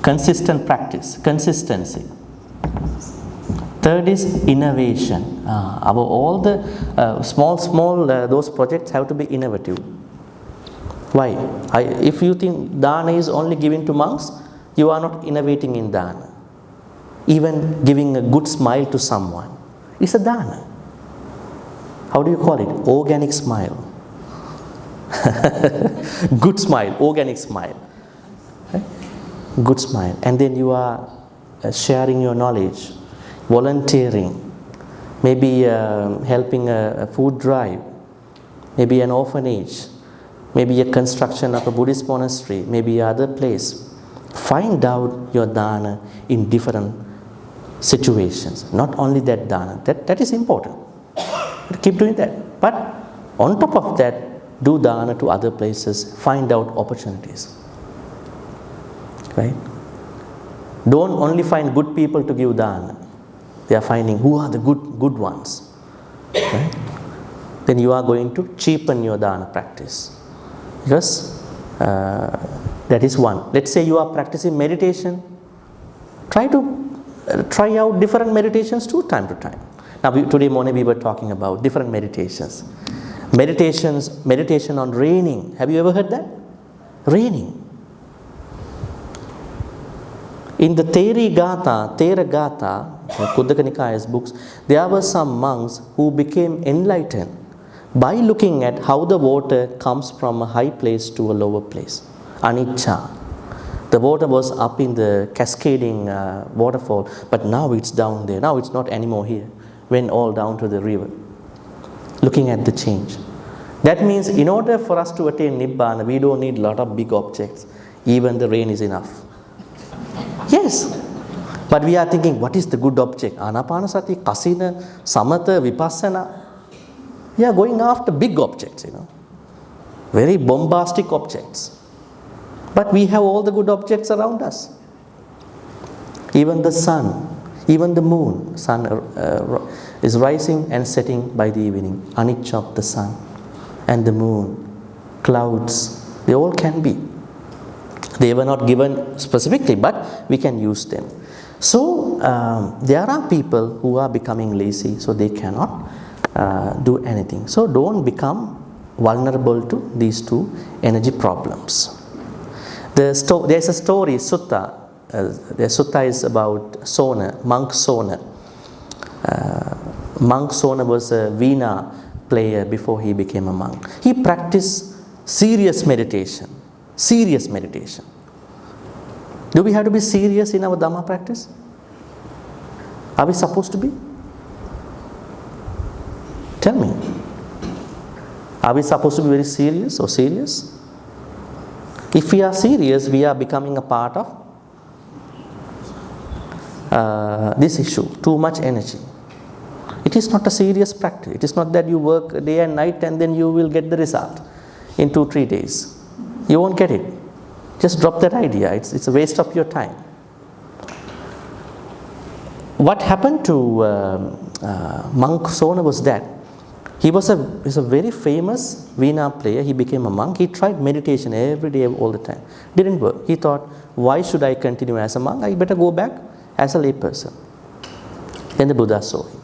Speaker 1: consistent practice, consistency. Third is innovation. All the small those projects have to be innovative. Why? If you think dana is only given to monks, you are not innovating in dana. Even giving a good smile to someone is a dana. How do you call it? Organic smile. Good smile, organic smile. Right? Good smile. And then you are sharing your knowledge, volunteering, maybe helping a food drive, maybe an orphanage, maybe a construction of a Buddhist monastery, maybe other place. Find out your dana in different situations. Not only that dana, that is important. Keep doing that. But on top of that, do dana to other places, find out opportunities. Right? Don't only find good people to give dana. They are finding who are the good ones. Right? Then you are going to cheapen your dana practice. Because that is one. Let's say you are practicing meditation. Try out different meditations too, time to time. Now today morning we were talking about different meditations. Meditation on raining. Have you ever heard that? Raining. In the Thera Gatha, Kuddaka Nikaya's books, there were some monks who became enlightened by looking at how the water comes from a high place to a lower place. Anicca. The water was up in the cascading waterfall, but now it's down there. Now it's not anymore here. Went all down to the river. Looking at the change. That means in order for us to attain Nibbana, we don't need a lot of big objects. Even the rain is enough. Yes. But we are thinking, what is the good object? Anapanasati, Kasina, Samatha, Vipassana. We are going after big objects, very bombastic objects. But we have all the good objects around us. Even the sun, even the moon. Sun is rising and setting by the evening. Anicca of the sun and the moon, clouds, they all can be. They were not given specifically, but we can use them. So there are people who are becoming lazy, so they cannot do anything. So don't become vulnerable to these two energy problems. There's a story, sutta. The sutta is about Sona, monk Sona. Monk Sona was a veena player before he became a monk. He practiced serious meditation. Serious meditation. Do we have to be serious in our Dhamma practice? Are we supposed to be? Tell me. Are we supposed to be very serious or serious? If we are serious, we are becoming a part of this issue, too much energy. It is not a serious practice. It is not that you work day and night and then you will get the result in 2-3 days. You won't get it. Just drop that idea. It's a waste of your time. What happened to monk Sona was that he was a very famous veena player. He became a monk. He tried meditation every day, all the time. Didn't work. He thought, why should I continue as a monk? I better go back as a lay person. Then the Buddha saw him.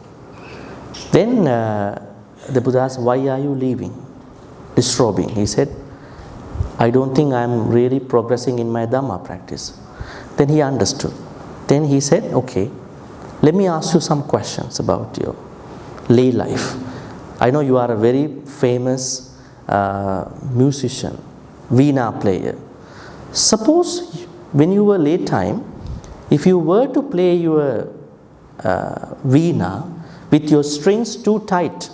Speaker 1: Then the Buddha asked, why are you leaving? Disrobing. He said, I don't think I am really progressing in my Dhamma practice. Then he understood. Then he said, okay, let me ask you some questions about your lay life. I know you are a very famous musician, veena player. Suppose when you were lay time, if you were to play your veena with your strings too tight,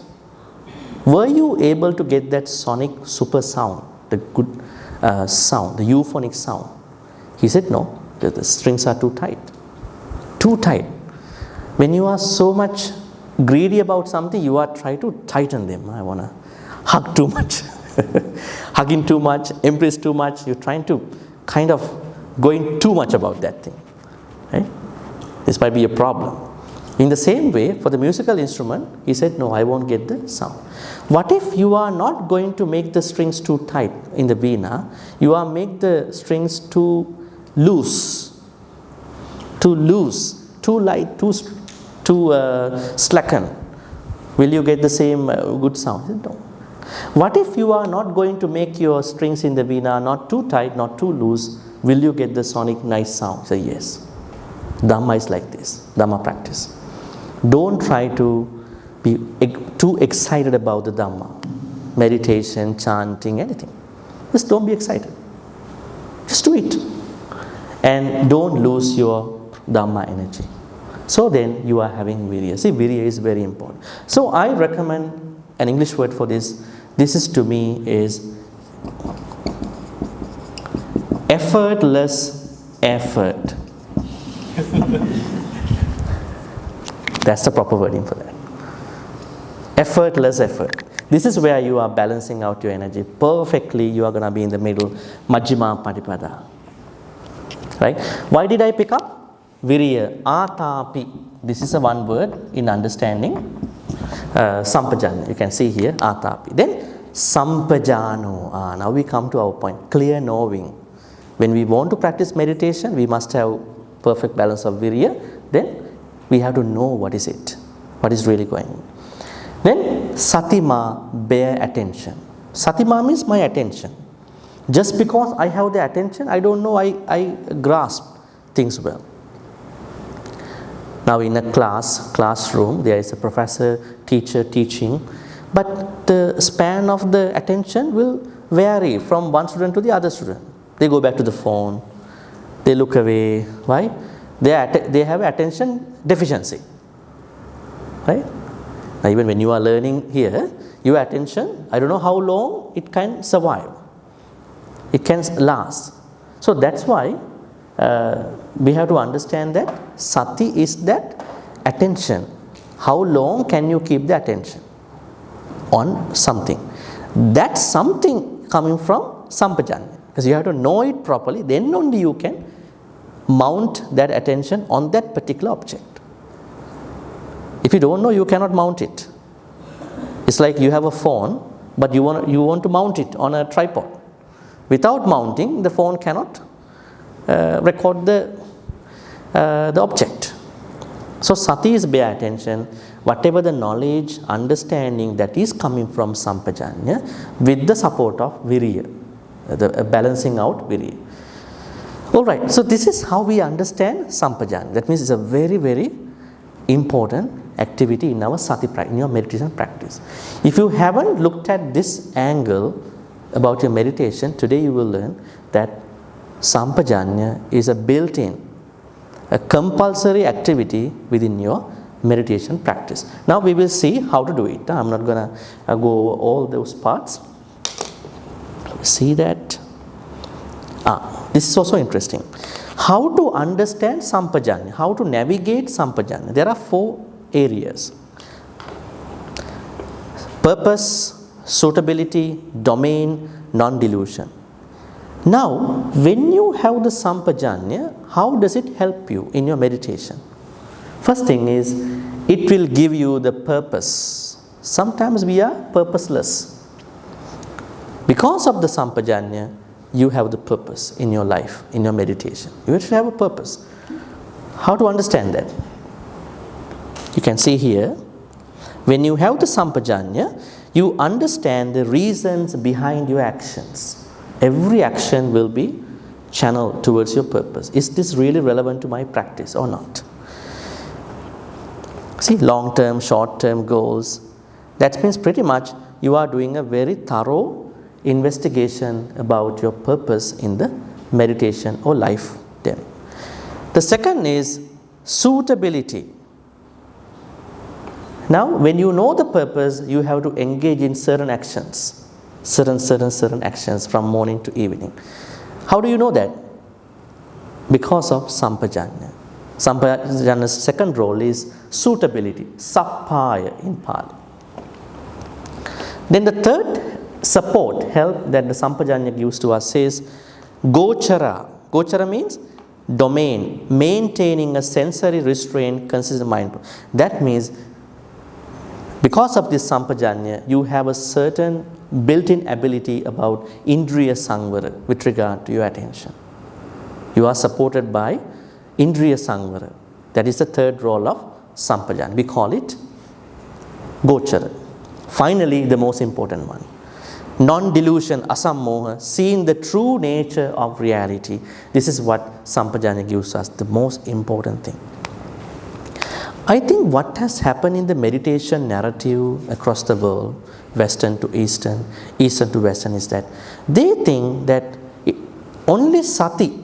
Speaker 1: were you able to get that sonic super sound, the good sound, the euphonic sound? He said, no, the strings are too tight. Too tight. When you are so much greedy about something, you are trying to tighten them. I want to hug too much, hugging too much, embrace too much. You're trying to kind of going too much about that thing. Right? This might be a problem. In the same way, for the musical instrument, he said, no, I won't get the sound. What if you are not going to make the strings too tight in the veena? You are make the strings too loose, too light, too slacken. Will you get the same good sound? He said, no. What if you are not going to make your strings in the veena not too tight, not too loose, will you get the sonic nice sound? Say yes. Dhamma is like this, Dhamma practice. Don't try to be too excited about the Dhamma, meditation, chanting, anything. Just don't be excited. Just do it. And don't lose your Dhamma energy. So then you are having virya. See, virya is very important. So I recommend an English word for this. This is to me is effortless effort. That's the proper wording for that. Effortless effort. This is where you are balancing out your energy perfectly. You are going to be in the middle, Majjhima Patipada. Right? Why did I pick up? Virya, Atapi. This is a one word in understanding. Sampajañña. You can see here, Atapi. Then Sampajano. Now we come to our point. Clear knowing. When we want to practice meditation, we must have perfect balance of virya. Then we have to know what is it. What is really going on. Then Satima, bear attention. Satima means my attention. Just because I have the attention, I don't know I grasp things well. Now in a classroom, there is a professor, teacher teaching, but the span of the attention will vary from one student to the other student. They go back to the phone, they look away. Why? They have attention deficiency. Right? Now even when you are learning here, your attention, I don't know how long it can survive. It can last. So that's why we have to understand that sati is that attention. How long can you keep the attention on something? That's something coming from Sampajañña. Because you have to know it properly, then only you can mount that attention on that particular object. If you don't know, you cannot mount it. It's like you have a phone, but you want to mount it on a tripod. Without mounting, the phone cannot record the object. So sati is bare attention. Whatever the knowledge, understanding that is coming from Sampajañña with the support of virya, the balancing out virya. Alright, so this is how we understand Sampajañña. That means it's a very, very important activity in our sati practice, in your meditation practice. If you haven't looked at this angle about your meditation, today you will learn that Sampajañña is a built-in, a compulsory activity within your meditation practice. Now we will see how to do it. I'm not going to go over all those parts. See that? This is also interesting. How to understand Sampajañña, how to navigate Sampajañña. There are 4 areas. Purpose, suitability, domain, non-delusion. Now, when you have the Sampajañña, how does it help you in your meditation? First thing is, it will give you the purpose. Sometimes we are purposeless. Because of the Sampajañña, you have the purpose in your life, in your meditation. You should have a purpose. How to understand that? You can see here, when you have the Sampajañña, you understand the reasons behind your actions. Every action will be channeled towards your purpose. Is this really relevant to my practice or not? See, long-term, short-term goals. That means pretty much you are doing a very thorough investigation about your purpose in the meditation or life then. The second is suitability. Now, when you know the purpose, you have to engage in certain actions. Certain actions from morning to evening. How do you know that? Because of Sampajañña. Sampajañña's second role is suitability, sappaya in Pali. Then the third support, help that the Sampajañña gives to us is gochara. Gochara means domain, maintaining a sensory restraint, consistent mind. That means because of this Sampajañña, you have a certain built-in ability about indriya samvara with regard to your attention. You are supported by indriya samvara. That is the third role of Sampajañña. We call it gochara. Finally, the most important one. non-delusion, asammoha, seeing the true nature of reality. This is what Sampajañña gives us, the most important thing. I think what has happened in the meditation narrative across the world, Western to Eastern, Eastern to Western, is that they think that only sati,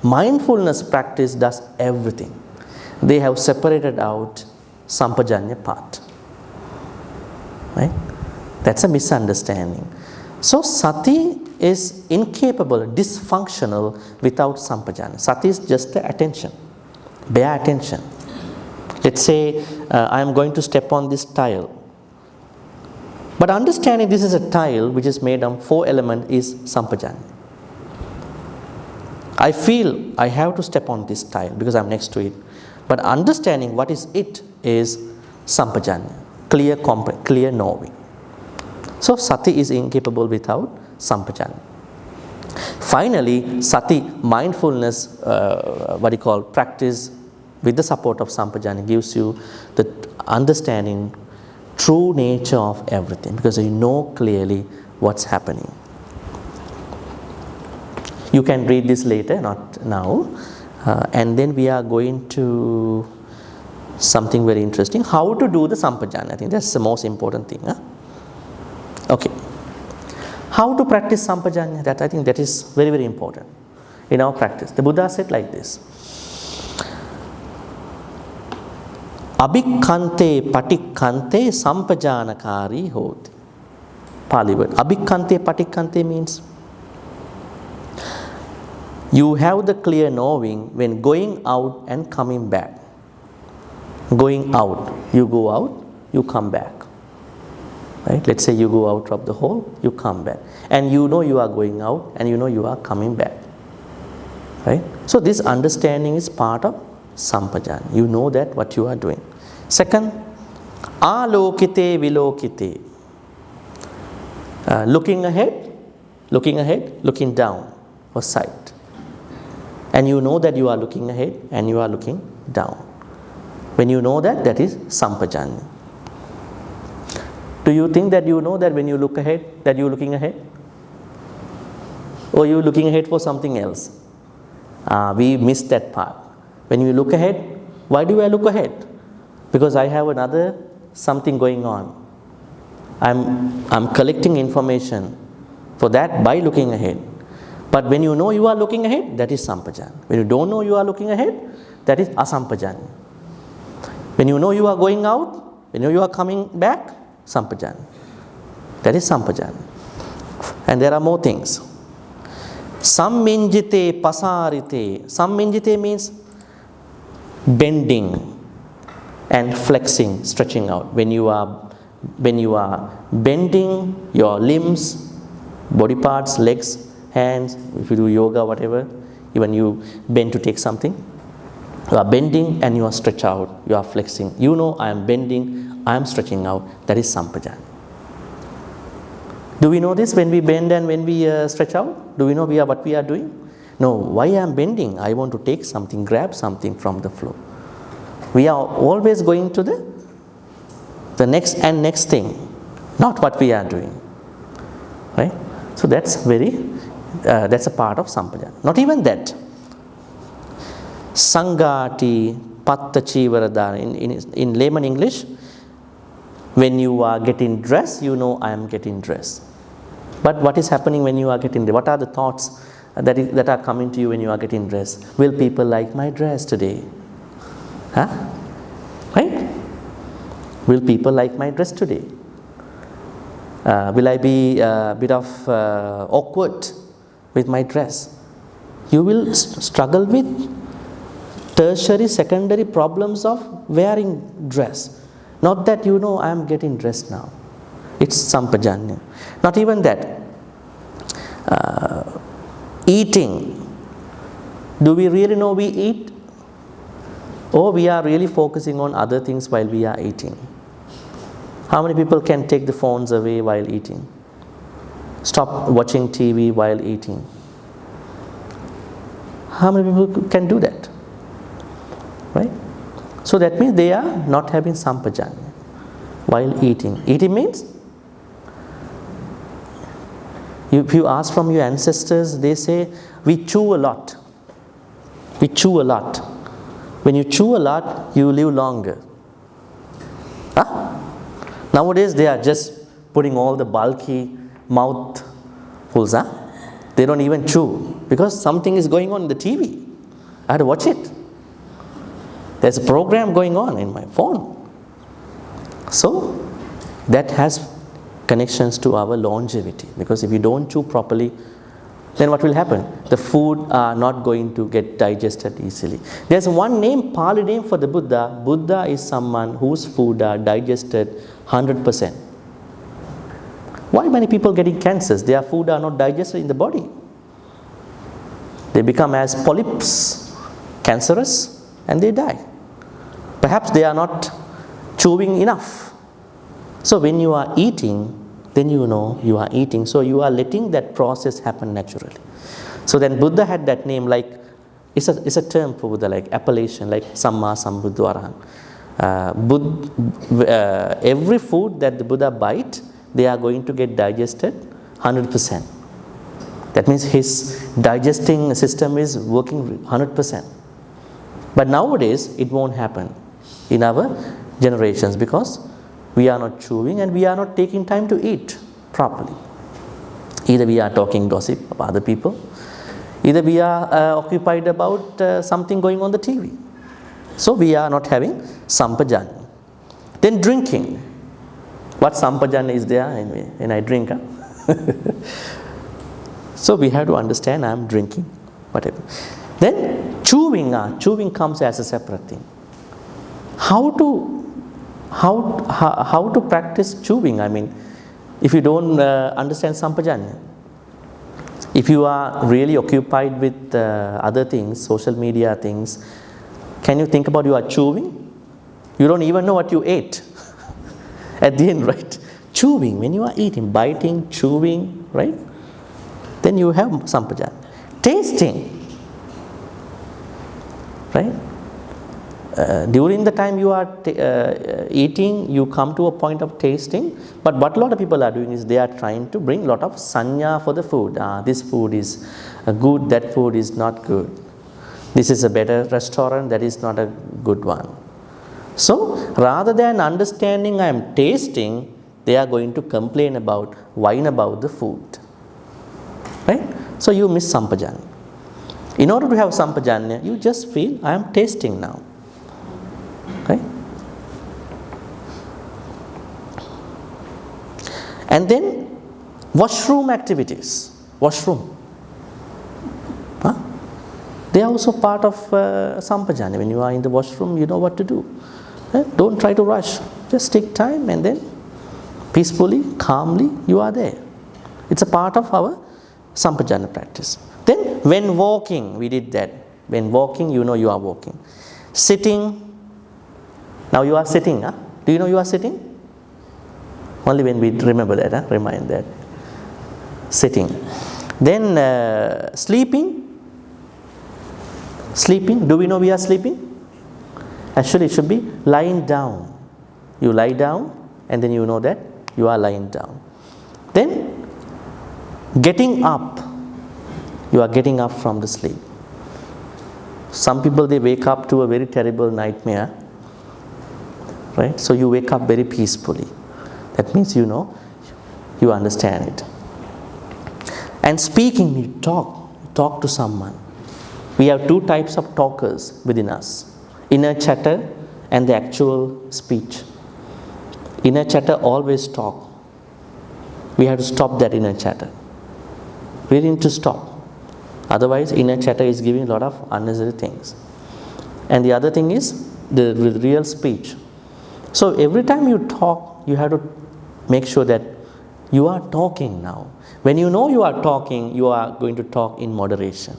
Speaker 1: mindfulness practice, does everything. They have separated out Sampajañña part. Right? That's a misunderstanding. So sati is incapable, dysfunctional without Sampajañña. Sati is just the attention, bare attention. Let's say I am going to step on this tile. But understanding this is a tile which is made of 4 elements is Sampajañña. I feel I have to step on this tile because I am next to it. But understanding what is it is Sampajañña, clear knowing. So sati is incapable without Sampajañña. Finally, sati, mindfulness, practice with the support of Sampajañña gives you the understanding true nature of everything, because you know clearly what's happening. You can read this later, not now. And then we are going to something very interesting, how to do the Sampajañña. I think that's the most important thing. Okay. How to practice Sampajañña? I think that is very, very important in our practice. The Buddha said like this: Abhikkante patikkante sampajanakari hoti. Pali word. Abhikkante patikkante means you have the clear knowing when going out and coming back. Going out, you go out, you come back. Right? Let's say you go out of the hole, you come back. And you know you are going out and you know you are coming back. Right? So this understanding is part of Sampajañña. You know that what you are doing. Second, alokite vilokite. Looking ahead, looking down or side. And you know that you are looking ahead and you are looking down. When you know that, that is Sampajañña. Do you think that you know that when you look ahead, that you are looking ahead? Or you are looking ahead for something else? We missed that part. When you look ahead, why do I look ahead? Because I have another something going on. I'm collecting information for that by looking ahead. But when you know you are looking ahead, that is Sampajañña. When you don't know you are looking ahead, that is asampajañña. When you know you are going out, when you know you are coming back, Sampajañña. That is Sampajañña. And there are more things. Samminjite pasarite. Samminjite means bending and flexing, stretching out. When you are bending your limbs, body parts, legs, hands, if you do yoga, whatever, even you bend to take something, you are bending and you are stretch out, you are flexing. You know I am bending, I am stretching out. That is Sampajañña. Do we know this when we bend and when we stretch out? Do we know what we are doing? No, why I am bending? I want to take something, grab something from the floor. We are always going to the next thing, not what we are doing. Right? So that's a part of Sampajañña. Not even that. Sangati pattachivaradana. In layman English, when you are getting dressed, you know I am getting dressed. But what is happening when you are getting dressed? What are the thoughts that are coming to you when you are getting dressed? Will people like my dress today? Huh? Right? Will people like my dress today? Will I be a bit of awkward with my dress? You will struggle with tertiary, secondary problems of wearing dress. Not that you know I am getting dressed now. It's Sampajañña. Not even that. Eating. Do we really know we eat? Or we are really focusing on other things while we are eating? How many people can take the phones away while eating? Stop watching TV while eating? How many people can do that? Right? So that means they are not having Sampajañña while eating. Eating means If you ask from your ancestors, they say, we chew a lot. We chew a lot. When you chew a lot, you live longer. Huh? Nowadays, they are just putting all the bulky mouthfuls. Huh? They don't even chew because something is going on in the TV. I had to watch it. There's a program going on in my phone. So, that has connections to our longevity, because if you don't chew properly, then what will happen? The food are not going to get digested easily. There's one name, Pali name for the Buddha. Buddha is someone whose food are digested 100%. Why many people getting cancers? Their food are not digested in the body. They become as polyps, cancerous, and they die. Perhaps they are not chewing enough. So when you are eating, then you know you are eating. So you are letting that process happen naturally. So then Buddha had that name, like it's a term for Buddha, like appellation, like Samma Sambuddha Arahant. Every food that the Buddha bite, they are going to get digested 100%. That means his digesting system is working 100%. But nowadays, it won't happen in our generations because we are not chewing and we are not taking time to eat properly. Either we are talking gossip of other people, either we are occupied about something going on the TV. So we are not having Sampajañña. Then drinking. What Sampajañña is there when I drink? Huh? So we have to understand I am drinking, whatever. Then chewing comes as a separate thing. How to practice chewing? I mean, if you don't understand Sampajañña, if you are really occupied with other things, social media things, can you think about you are chewing? You don't even know what you ate at the end, right? Chewing, when you are eating, biting, chewing, right? Then you have Sampajañña. Tasting, right? During the time you are eating, you come to a point of tasting, but what a lot of people are doing is they are trying to bring a lot of sanya for the food. This food is good, that food is not good. This is a better restaurant, that is not a good one. So rather than understanding I am tasting, they are going to complain about, whine about the food. Right? So you miss Sampajañña. In order to have Sampajañña, you just feel I am tasting now. Okay? And then washroom activities. Washroom. Huh? They are also part of Sampajañña. When you are in the washroom, you know what to do. Don't try to rush. Just take time and then peacefully, calmly, you are there. It's a part of our Sampajañña practice. Then when walking, we did that. When walking, you know you are walking. Sitting. Now you are sitting. Huh? Do you know you are sitting? Only when we remember that, huh? Remind that. Sitting. Then sleeping. Sleeping. Do we know we are sleeping? Actually, it should be lying down. You lie down and then you know that you are lying down. Then getting up. You are getting up from the sleep. Some people, they wake up to a very terrible nightmare. Right? So you wake up very peacefully. That means you know, you understand it. And speaking, you talk to someone. We have two types of talkers within us. Inner chatter and the actual speech. Inner chatter always talk. We have to stop that inner chatter. We need to stop. Otherwise, inner chatter is giving a lot of unnecessary things. And the other thing is the real speech. So every time you talk, you have to make sure that you are talking now. When you know you are talking, you are going to talk in moderation.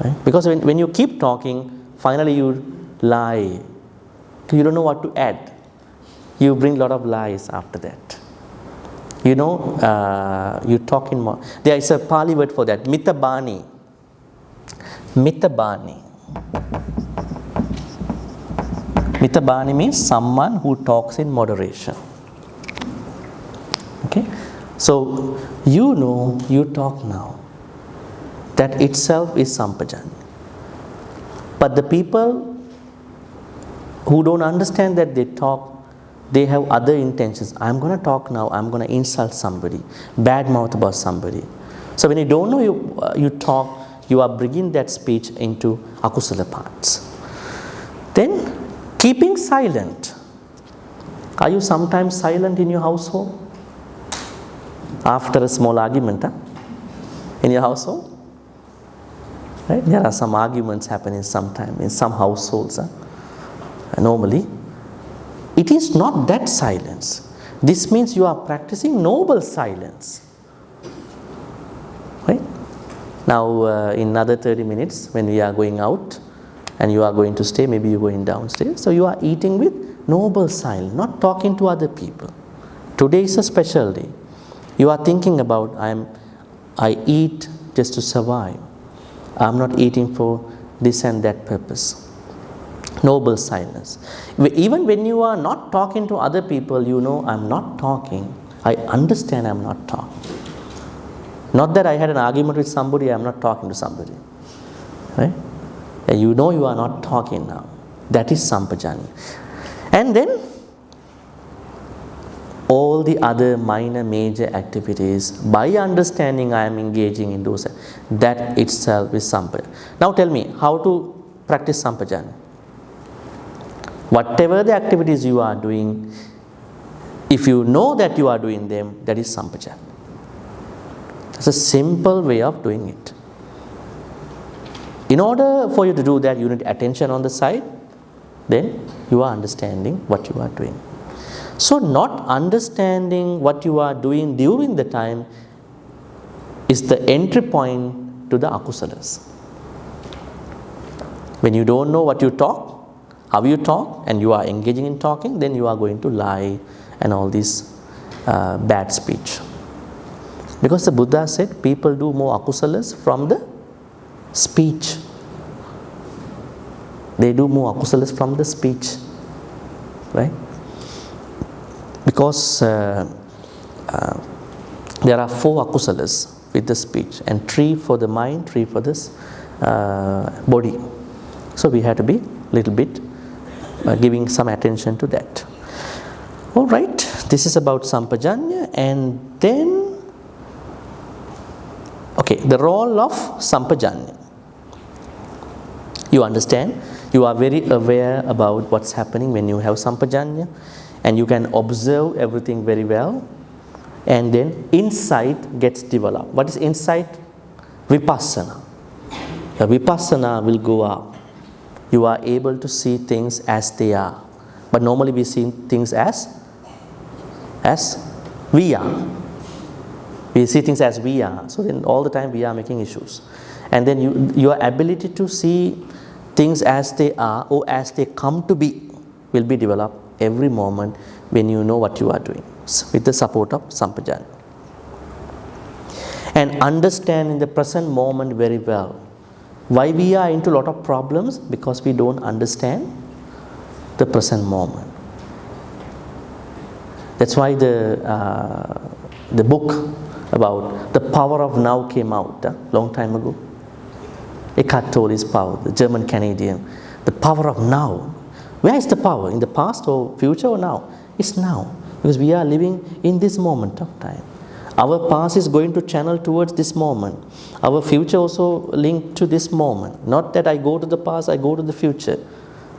Speaker 1: Right? Because when you keep talking, finally you lie. You don't know what to add. You bring a lot of lies after that. You know, you talk in more. There is a Pali word for that, mitabani. Mitabani. Mitabani means someone who talks in moderation. Okay. So, you know, you talk now. That itself is Sampajañña. But the people who don't understand that they talk, they have other intentions. I'm going to talk now, I'm going to insult somebody, bad mouth about somebody. So when you don't know you talk, you are bringing that speech into akusala parts. Then, keeping silent. Are you sometimes silent in your household? After a small argument, in your household? Right? There are some arguments happening sometime in some households. Normally, it is not that silence. This means you are practicing noble silence. Right? Now, in another 30 minutes, when we are going out and you are going to stay, maybe you're going downstairs. So, you are eating with noble silence, not talking to other people. Today is a special day. You are thinking about, I eat just to survive. I'm not eating for this and that purpose. Noble silence. Even when you are not talking to other people, you know, I'm not talking. I understand I'm not talking. Not that I had an argument with somebody, I'm not talking to somebody. Right? And you know you are not talking now. That is Sampajañña. And then, all the other minor major activities, by understanding I am engaging in those, that itself is Sampajañña. Now tell me, how to practice Sampajañña? Whatever the activities you are doing, if you know that you are doing them, that is Sampajañña. It's a simple way of doing it. In order for you to do that, you need attention on the side, then you are understanding what you are doing. So, not understanding what you are doing during the time is the entry point to the akusalas. When you don't know what you talk, how you talk, and you are engaging in talking, then you are going to lie and all this bad speech. Because the Buddha said people do more akusalas from the speech. They do more akusalas from the speech. Right? Because there are 4 akusalas with the speech, and 3 for the mind, 3 for this body. So we have to be little bit giving some attention to that. All right, this is about Sampajañña. And then, okay, the role of Sampajañña. You understand, you are very aware about what's happening when you have Sampajañña. And you can observe everything very well, and then insight gets developed. What is insight? Vipassana. The vipassana will go up. You are able to see things as they are. But normally we see things as we are. We see things as we are. So then all the time we are making issues. And then your ability to see things as they are or as they come to be will be developed every moment when you know what you are doing, with the support of Sampajañña. And understand the present moment very well. Why we are into a lot of problems? Because we don't understand the present moment. That's why the book about the power of now came out a long time ago. Eckhart Tolle's power, the German Canadian, the power of now. Where is the power? In the past or future or now? It's now, because we are living in this moment of time. Our past is going to channel towards this moment. Our future also linked to this moment. Not that I go to the past, I go to the future.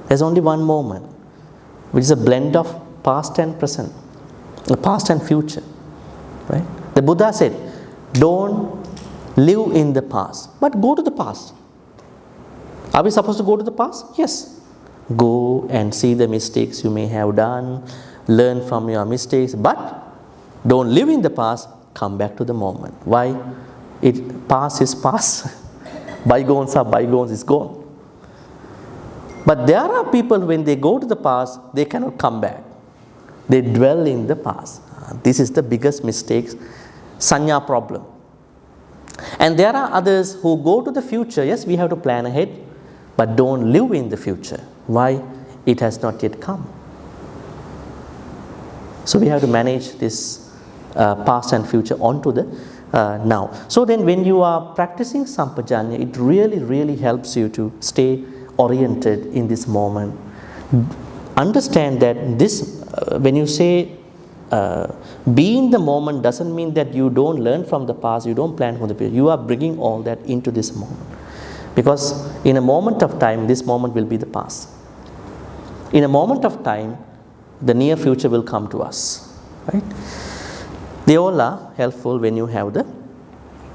Speaker 1: There's only one moment, which is a blend of past and present, past and future. Right? The Buddha said, don't live in the past, but go to the past. Are we supposed to go to the past? Yes. Go and see the mistakes you may have done, learn from your mistakes, but don't live in the past, come back to the moment. Why? Past is past. Bygones are bygones, it's gone. But there are people, when they go to the past, they cannot come back. They dwell in the past. This is the biggest mistake, sanya problem. And there are others who go to the future. Yes, we have to plan ahead, but don't live in the future. Why? It has not yet come. So we have to manage this past and future onto the now. So then when you are practicing Sampajañña, it really helps you to stay oriented in this moment. Understand that this, when you say be in the moment, doesn't mean that you don't learn from the past, you don't plan for the future. You are bringing all that into this moment. Because in a moment of time, this moment will be the past. In a moment of time, the near future will come to us. Right? They all are helpful when you have the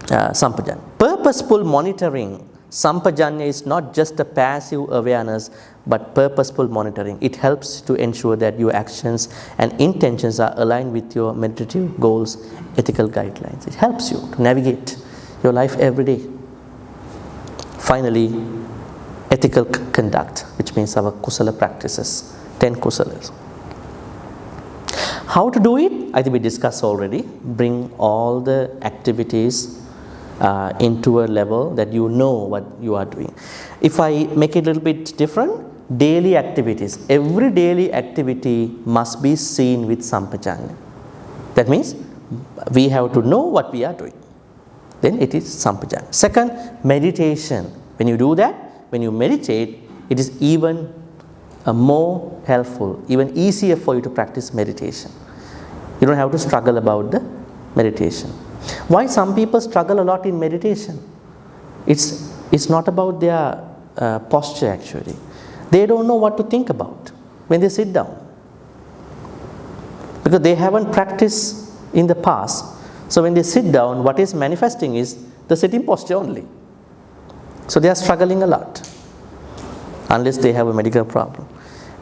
Speaker 1: Sampajañña. Purposeful monitoring. Sampajañña is not just a passive awareness, but purposeful monitoring. It helps to ensure that your actions and intentions are aligned with your meditative goals, ethical guidelines. It helps you to navigate your life every day. Finally, ethical conduct, which means our kusala practices, 10 kusalas. How to do it? I think we discussed already. Bring all the activities into a level that you know what you are doing. If I make it a little bit different, daily activities. Every daily activity must be seen with Sampajañña. That means we have to know what we are doing. Then it is Sampajañña. Second, meditation. When you do that, when you meditate, it is even more helpful, even easier for you to practice meditation. You don't have to struggle about the meditation. Why some people struggle a lot in meditation? It's not about their posture actually. They don't know what to think about when they sit down. Because they haven't practiced in the past. So when they sit down, what is manifesting is the sitting posture only. So they are struggling a lot, unless they have a medical problem.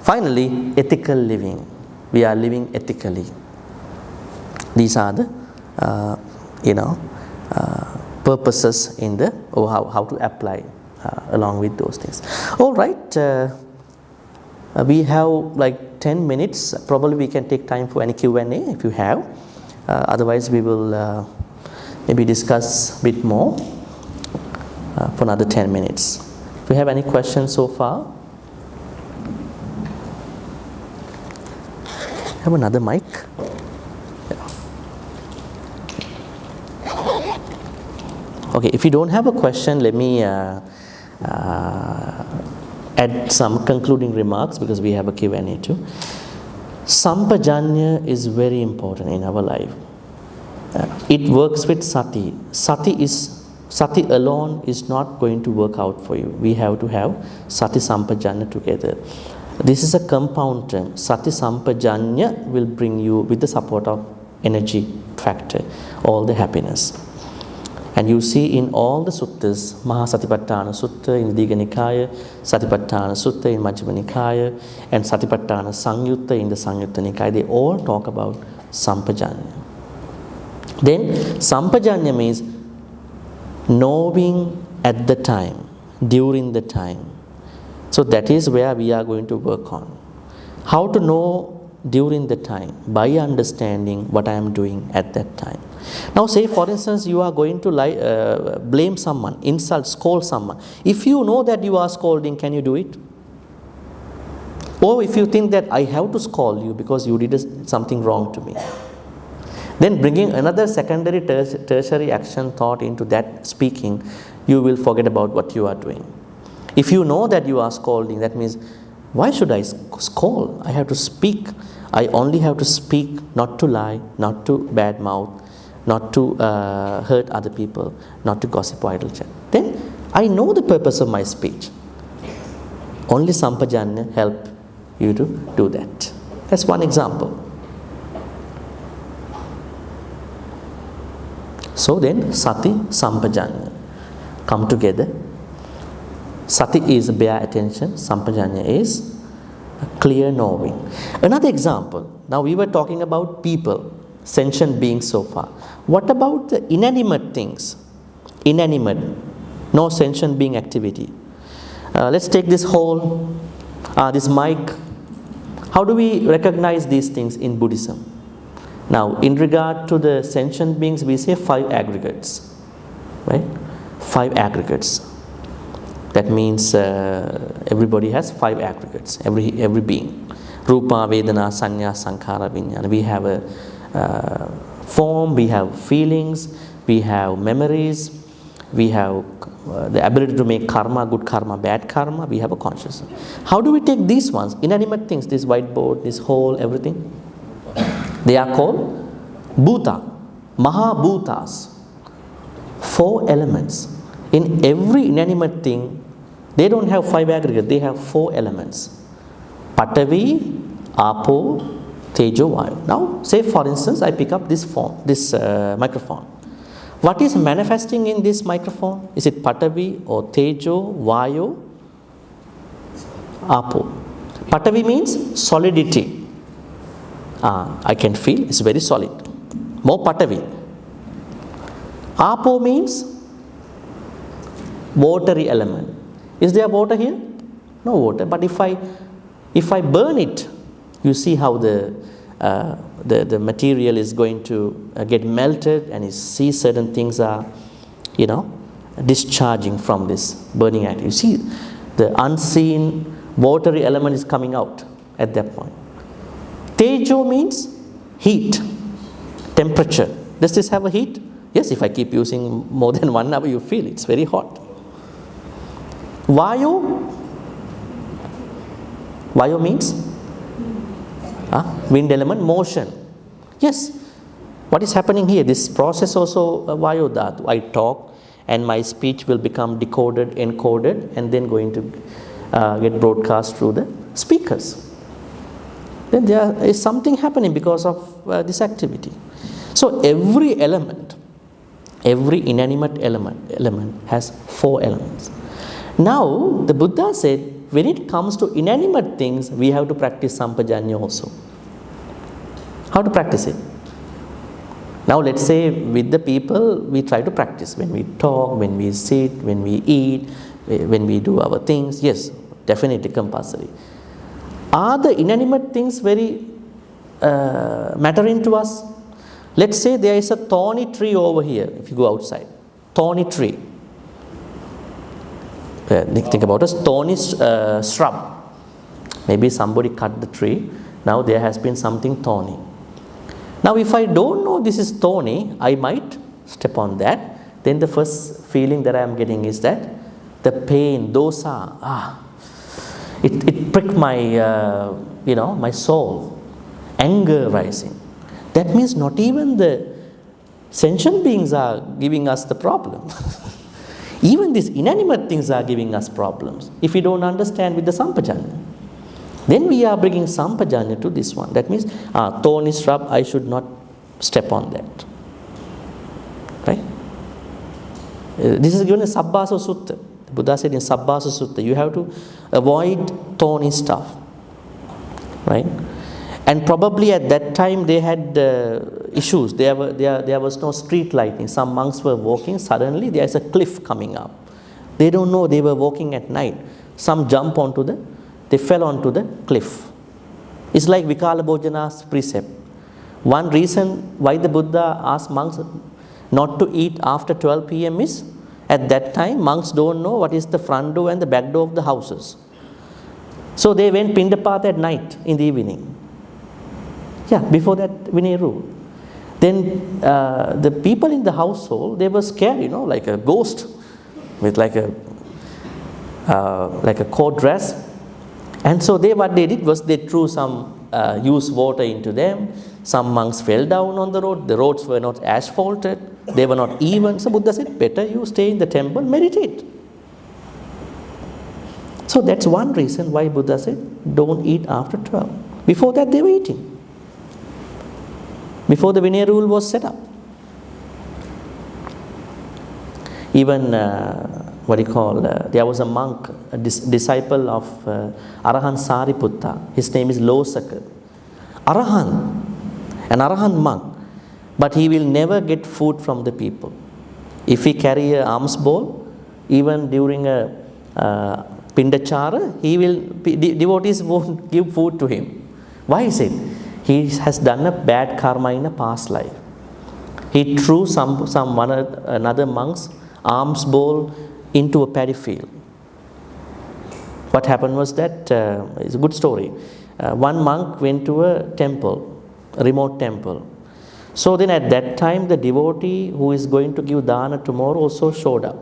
Speaker 1: Finally, ethical living. We are living ethically. These are the purposes in the, or how to apply along with those things. All right, we have like 10 minutes. Probably we can take time for any Q&A if you have. Otherwise, we will maybe discuss a bit more for another 10 minutes. If you have any questions so far? Have another mic? Okay, if you don't have a question, let me add some concluding remarks because we have a Q&A too. Sampajañña is very important in our life. It works with sati. Sati alone is not going to work out for you. We have to have sati sampajañña together. This is a compound term. Sati sampajañña will bring you, with the support of energy factor, all the happiness. And you see in all the suttas, Mahasatipatthana Sutta in the Digha Nikaya, Satipatthana Sutta in Majjhima Nikaya, and Satipatthana Sangyutta in the Sangyutta Nikaya, they all talk about Sampajañña. Then Sampajañña means knowing at the time, during the time. So that is where we are going to work on. How to know during the time? By understanding what I am doing at that time. Now say for instance you are going to blame someone, insult, scold someone. If you know that you are scolding, can you do it? Or if you think that I have to scold you because you did something wrong to me, then bringing another secondary tertiary action thought into that speaking, you will forget about what you are doing. If you know that you are scolding, that means why should I scold? I have to speak. I only have to speak, not to lie, not to badmouth, not to hurt other people, not to gossip or idle chat. Then I know the purpose of my speech. Only Sampajañña help you to do that. That's one example. So then Sati, Sampajañña come together. Sati is bare attention, Sampajañña is clear knowing. Another example, now we were talking about people, sentient beings so far. What about the inanimate things? Inanimate, no sentient being activity. Let's take this whole, this mic. How do we recognize these things in Buddhism? Now, in regard to the sentient beings, we say 5 aggregates, right? 5 aggregates. That means everybody has 5 aggregates, every being. Rupa, Vedana, Sanya, Sankhara, Vijnana. We have form, we have feelings, we have memories, we have the ability to make karma, good karma, bad karma, we have a consciousness. How do we take these ones, inanimate things, this whiteboard, this whole everything? They are called bhuta, mahabhutas, 4 elements. In every inanimate thing, they don't have 5 aggregates, they have 4 elements. Patavi, Apo, Tejo, Vayu. Now, say for instance, I pick up this microphone. What is manifesting in this microphone? Is it Patavi or Tejo, Vayu, Apo? Patavi means solidity. I can feel it's very solid. More Patavi. Apo means watery element. Is there water here? No water. But if I burn it, you see how the material is going to get melted, and you see certain things are, discharging from this burning act. You see the unseen watery element is coming out at that point. Tejo means heat, temperature. Does this have a heat? Yes, if I keep using more than 1 hour, you feel it's very hot. Vayu means wind element, motion. Yes, what is happening here? This process also Vayu dhatu. I talk and my speech will become decoded, encoded, and then going to get broadcast through the speakers. Then there is something happening because of this activity. So every element, every inanimate element has 4 elements. Now the Buddha said, when it comes to inanimate things, we have to practice Sampajañña also. How to practice it? Now let's say with the people, we try to practice. When we talk, when we sit, when we eat, when we do our things, yes, definitely compulsory. Are the inanimate things very mattering to us? Let's say there is a thorny tree over here, if you go outside. Thorny tree. Think about a thorny shrub. Maybe somebody cut the tree. Now there has been something thorny. Now if I don't know this is thorny, I might step on that. Then the first feeling that I am getting is that the pain, dosa, it pricked my, my soul. Anger rising. That means not even the sentient beings are giving us the problem. Even these inanimate things are giving us problems if we don't understand with the Sampajañña. Then we are bringing Sampajañña to this one. That means, thorny shrub, I should not step on that. Right? This is given in Sabbasa Sutta. The Buddha said in Sabbasa Sutta, you have to avoid thorny stuff. Right? And probably at that time they had issues. There was no street lighting. Some monks were walking. Suddenly there is a cliff coming up. They don't know they were walking at night. Some they fell onto the cliff. It's like Vikala Bhojana's precept. One reason why the Buddha asked monks not to eat after 12 p.m. is, at that time monks don't know what is the front door and the back door of the houses. So they went Pindapata at night in the evening. Yeah, before that Vinay rule. Then the people in the household, they were scared, like a ghost with like a court dress. And so what they did was they threw some used water into them. Some monks fell down on the road. The roads were not asphalted. They were not even. So Buddha said, better you stay in the temple, meditate. So that's one reason why Buddha said, don't eat after 12. Before that they were eating. Before the Vinaya rule was set up. Even, there was a monk, a disciple of Arahan Sariputta. His name is Losaka. An Arahan monk. But he will never get food from the people. If he carry an alms bowl, even during a Pindachara, devotees won't give food to him. Why is it? He has done a bad karma in a past life. He threw another monk's alms bowl into a paddy field. What happened was that, it's a good story. One monk went to a temple, a remote temple. So then at that time, the devotee who is going to give dana tomorrow also showed up.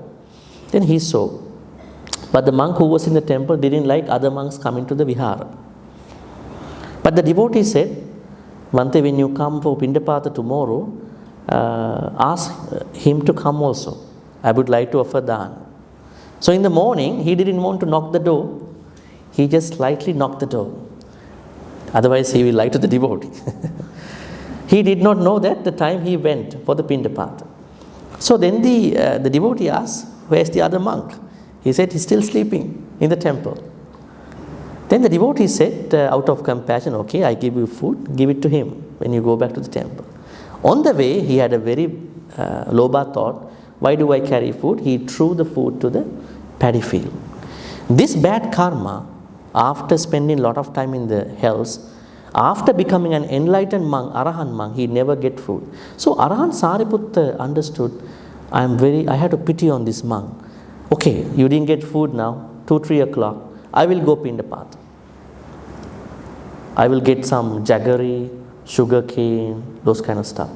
Speaker 1: Then he saw. But the monk who was in the temple didn't like other monks coming to the vihara. But the devotee said, Bhante, when you come for Pindapata tomorrow, ask him to come also. I would like to offer dana. So in the morning, he didn't want to knock the door. He just slightly knocked the door. Otherwise, he will lie to the devotee. He did not know that the time he went for the Pindapata. So then the devotee asked, where's the other monk? He said, he's still sleeping in the temple. Then the devotee said, out of compassion, okay, I give you food, give it to him when you go back to the temple. On the way, he had a very lobha thought, why do I carry food? He threw the food to the paddy field. This bad karma, after spending a lot of time in the hells, after becoming an enlightened monk, Arahant monk, he never get food. So Arahant Sariputta understood, I had to pity on this monk. Okay, you didn't get food now, 2-3 o'clock, I will go Pindapata. I will get some jaggery, sugar cane, those kind of stuff.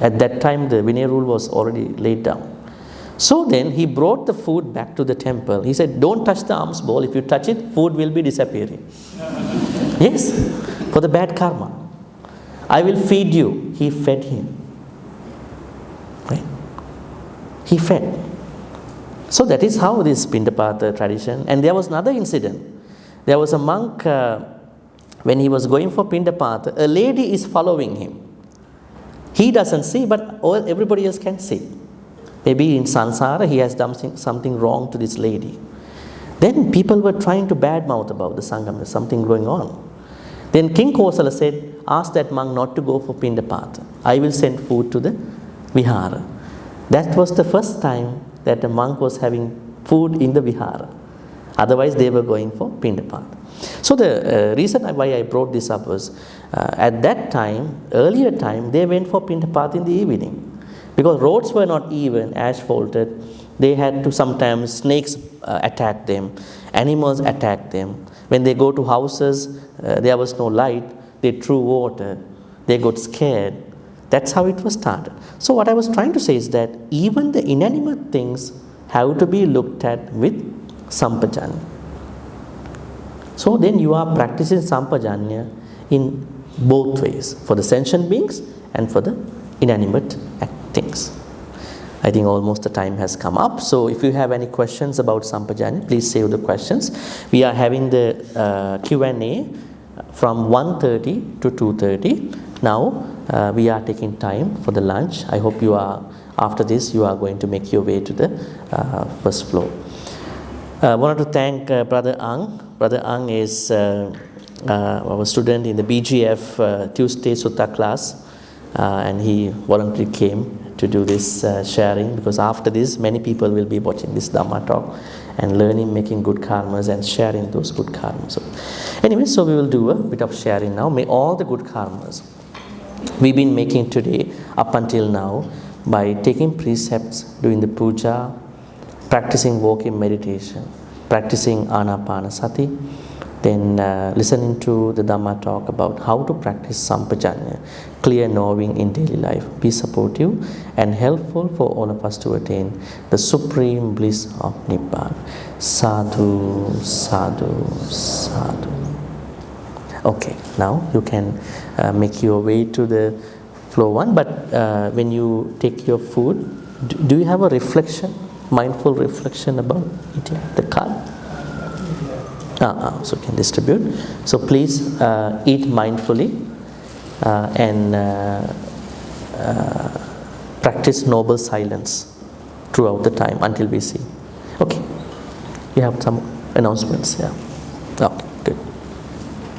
Speaker 1: At that time, the Vinay rule was already laid down. So then he brought the food back to the temple. He said, don't touch the alms bowl. If you touch it, food will be disappearing. Yes, for the bad karma. I will feed you. He fed him. Right? He fed. So that is how this Pindapata tradition. And there was another incident. There was a monk, when he was going for Pindapata, a lady is following him. He doesn't see, but everybody else can see. Maybe in Sansara, he has done something wrong to this lady. Then people were trying to badmouth about the Sangam, there's something going on. Then King Kosala said, ask that monk not to go for Pindapata. I will send food to the Vihara. That was the first time that a monk was having food in the Vihara. Otherwise, they were going for Pindapata. So the reason why I brought this up was, at that time, earlier time, they went for Pindapata in the evening. Because roads were not even, asphalted, they had to sometimes, snakes attack them, animals attack them. When they go to houses, there was no light, they threw water, they got scared. That's how it was started. So what I was trying to say is that even the inanimate things have to be looked at with Sampajañña. So then you are practicing Sampajañña in both ways, for the sentient beings and for the inanimate things. I think almost the time has come up. So if you have any questions about Sampajañña, please save the questions. We are having the Q&A from 1:30 to 2:30. Now we are taking time for the lunch. I hope you are, after this, you are going to make your way to the first floor. I wanted to thank Brother Ang. Brother Ang is our student in the BGF Tuesday Sutta class, and he voluntarily came to do this sharing, because after this many people will be watching this Dhamma talk and learning, making good karmas and sharing those good karmas. So, anyway, so we will do a bit of sharing now. May all the good karmas we've been making today up until now, by taking precepts, doing the puja, practicing walking meditation, practicing anapanasati, then listening to the Dhamma talk about how to practice Sampajañña, clear knowing in daily life, be supportive and helpful for all of us to attain the supreme bliss of Nibbana. Sadhu, sadhu, sadhu. Okay, now you can make your way to the floor 1, but when you take your food, do you have a reflection, mindful reflection about eating the card? So you can distribute. So please eat mindfully and practice noble silence throughout the time until we see. Okay, you have some announcements. Yeah. Okay.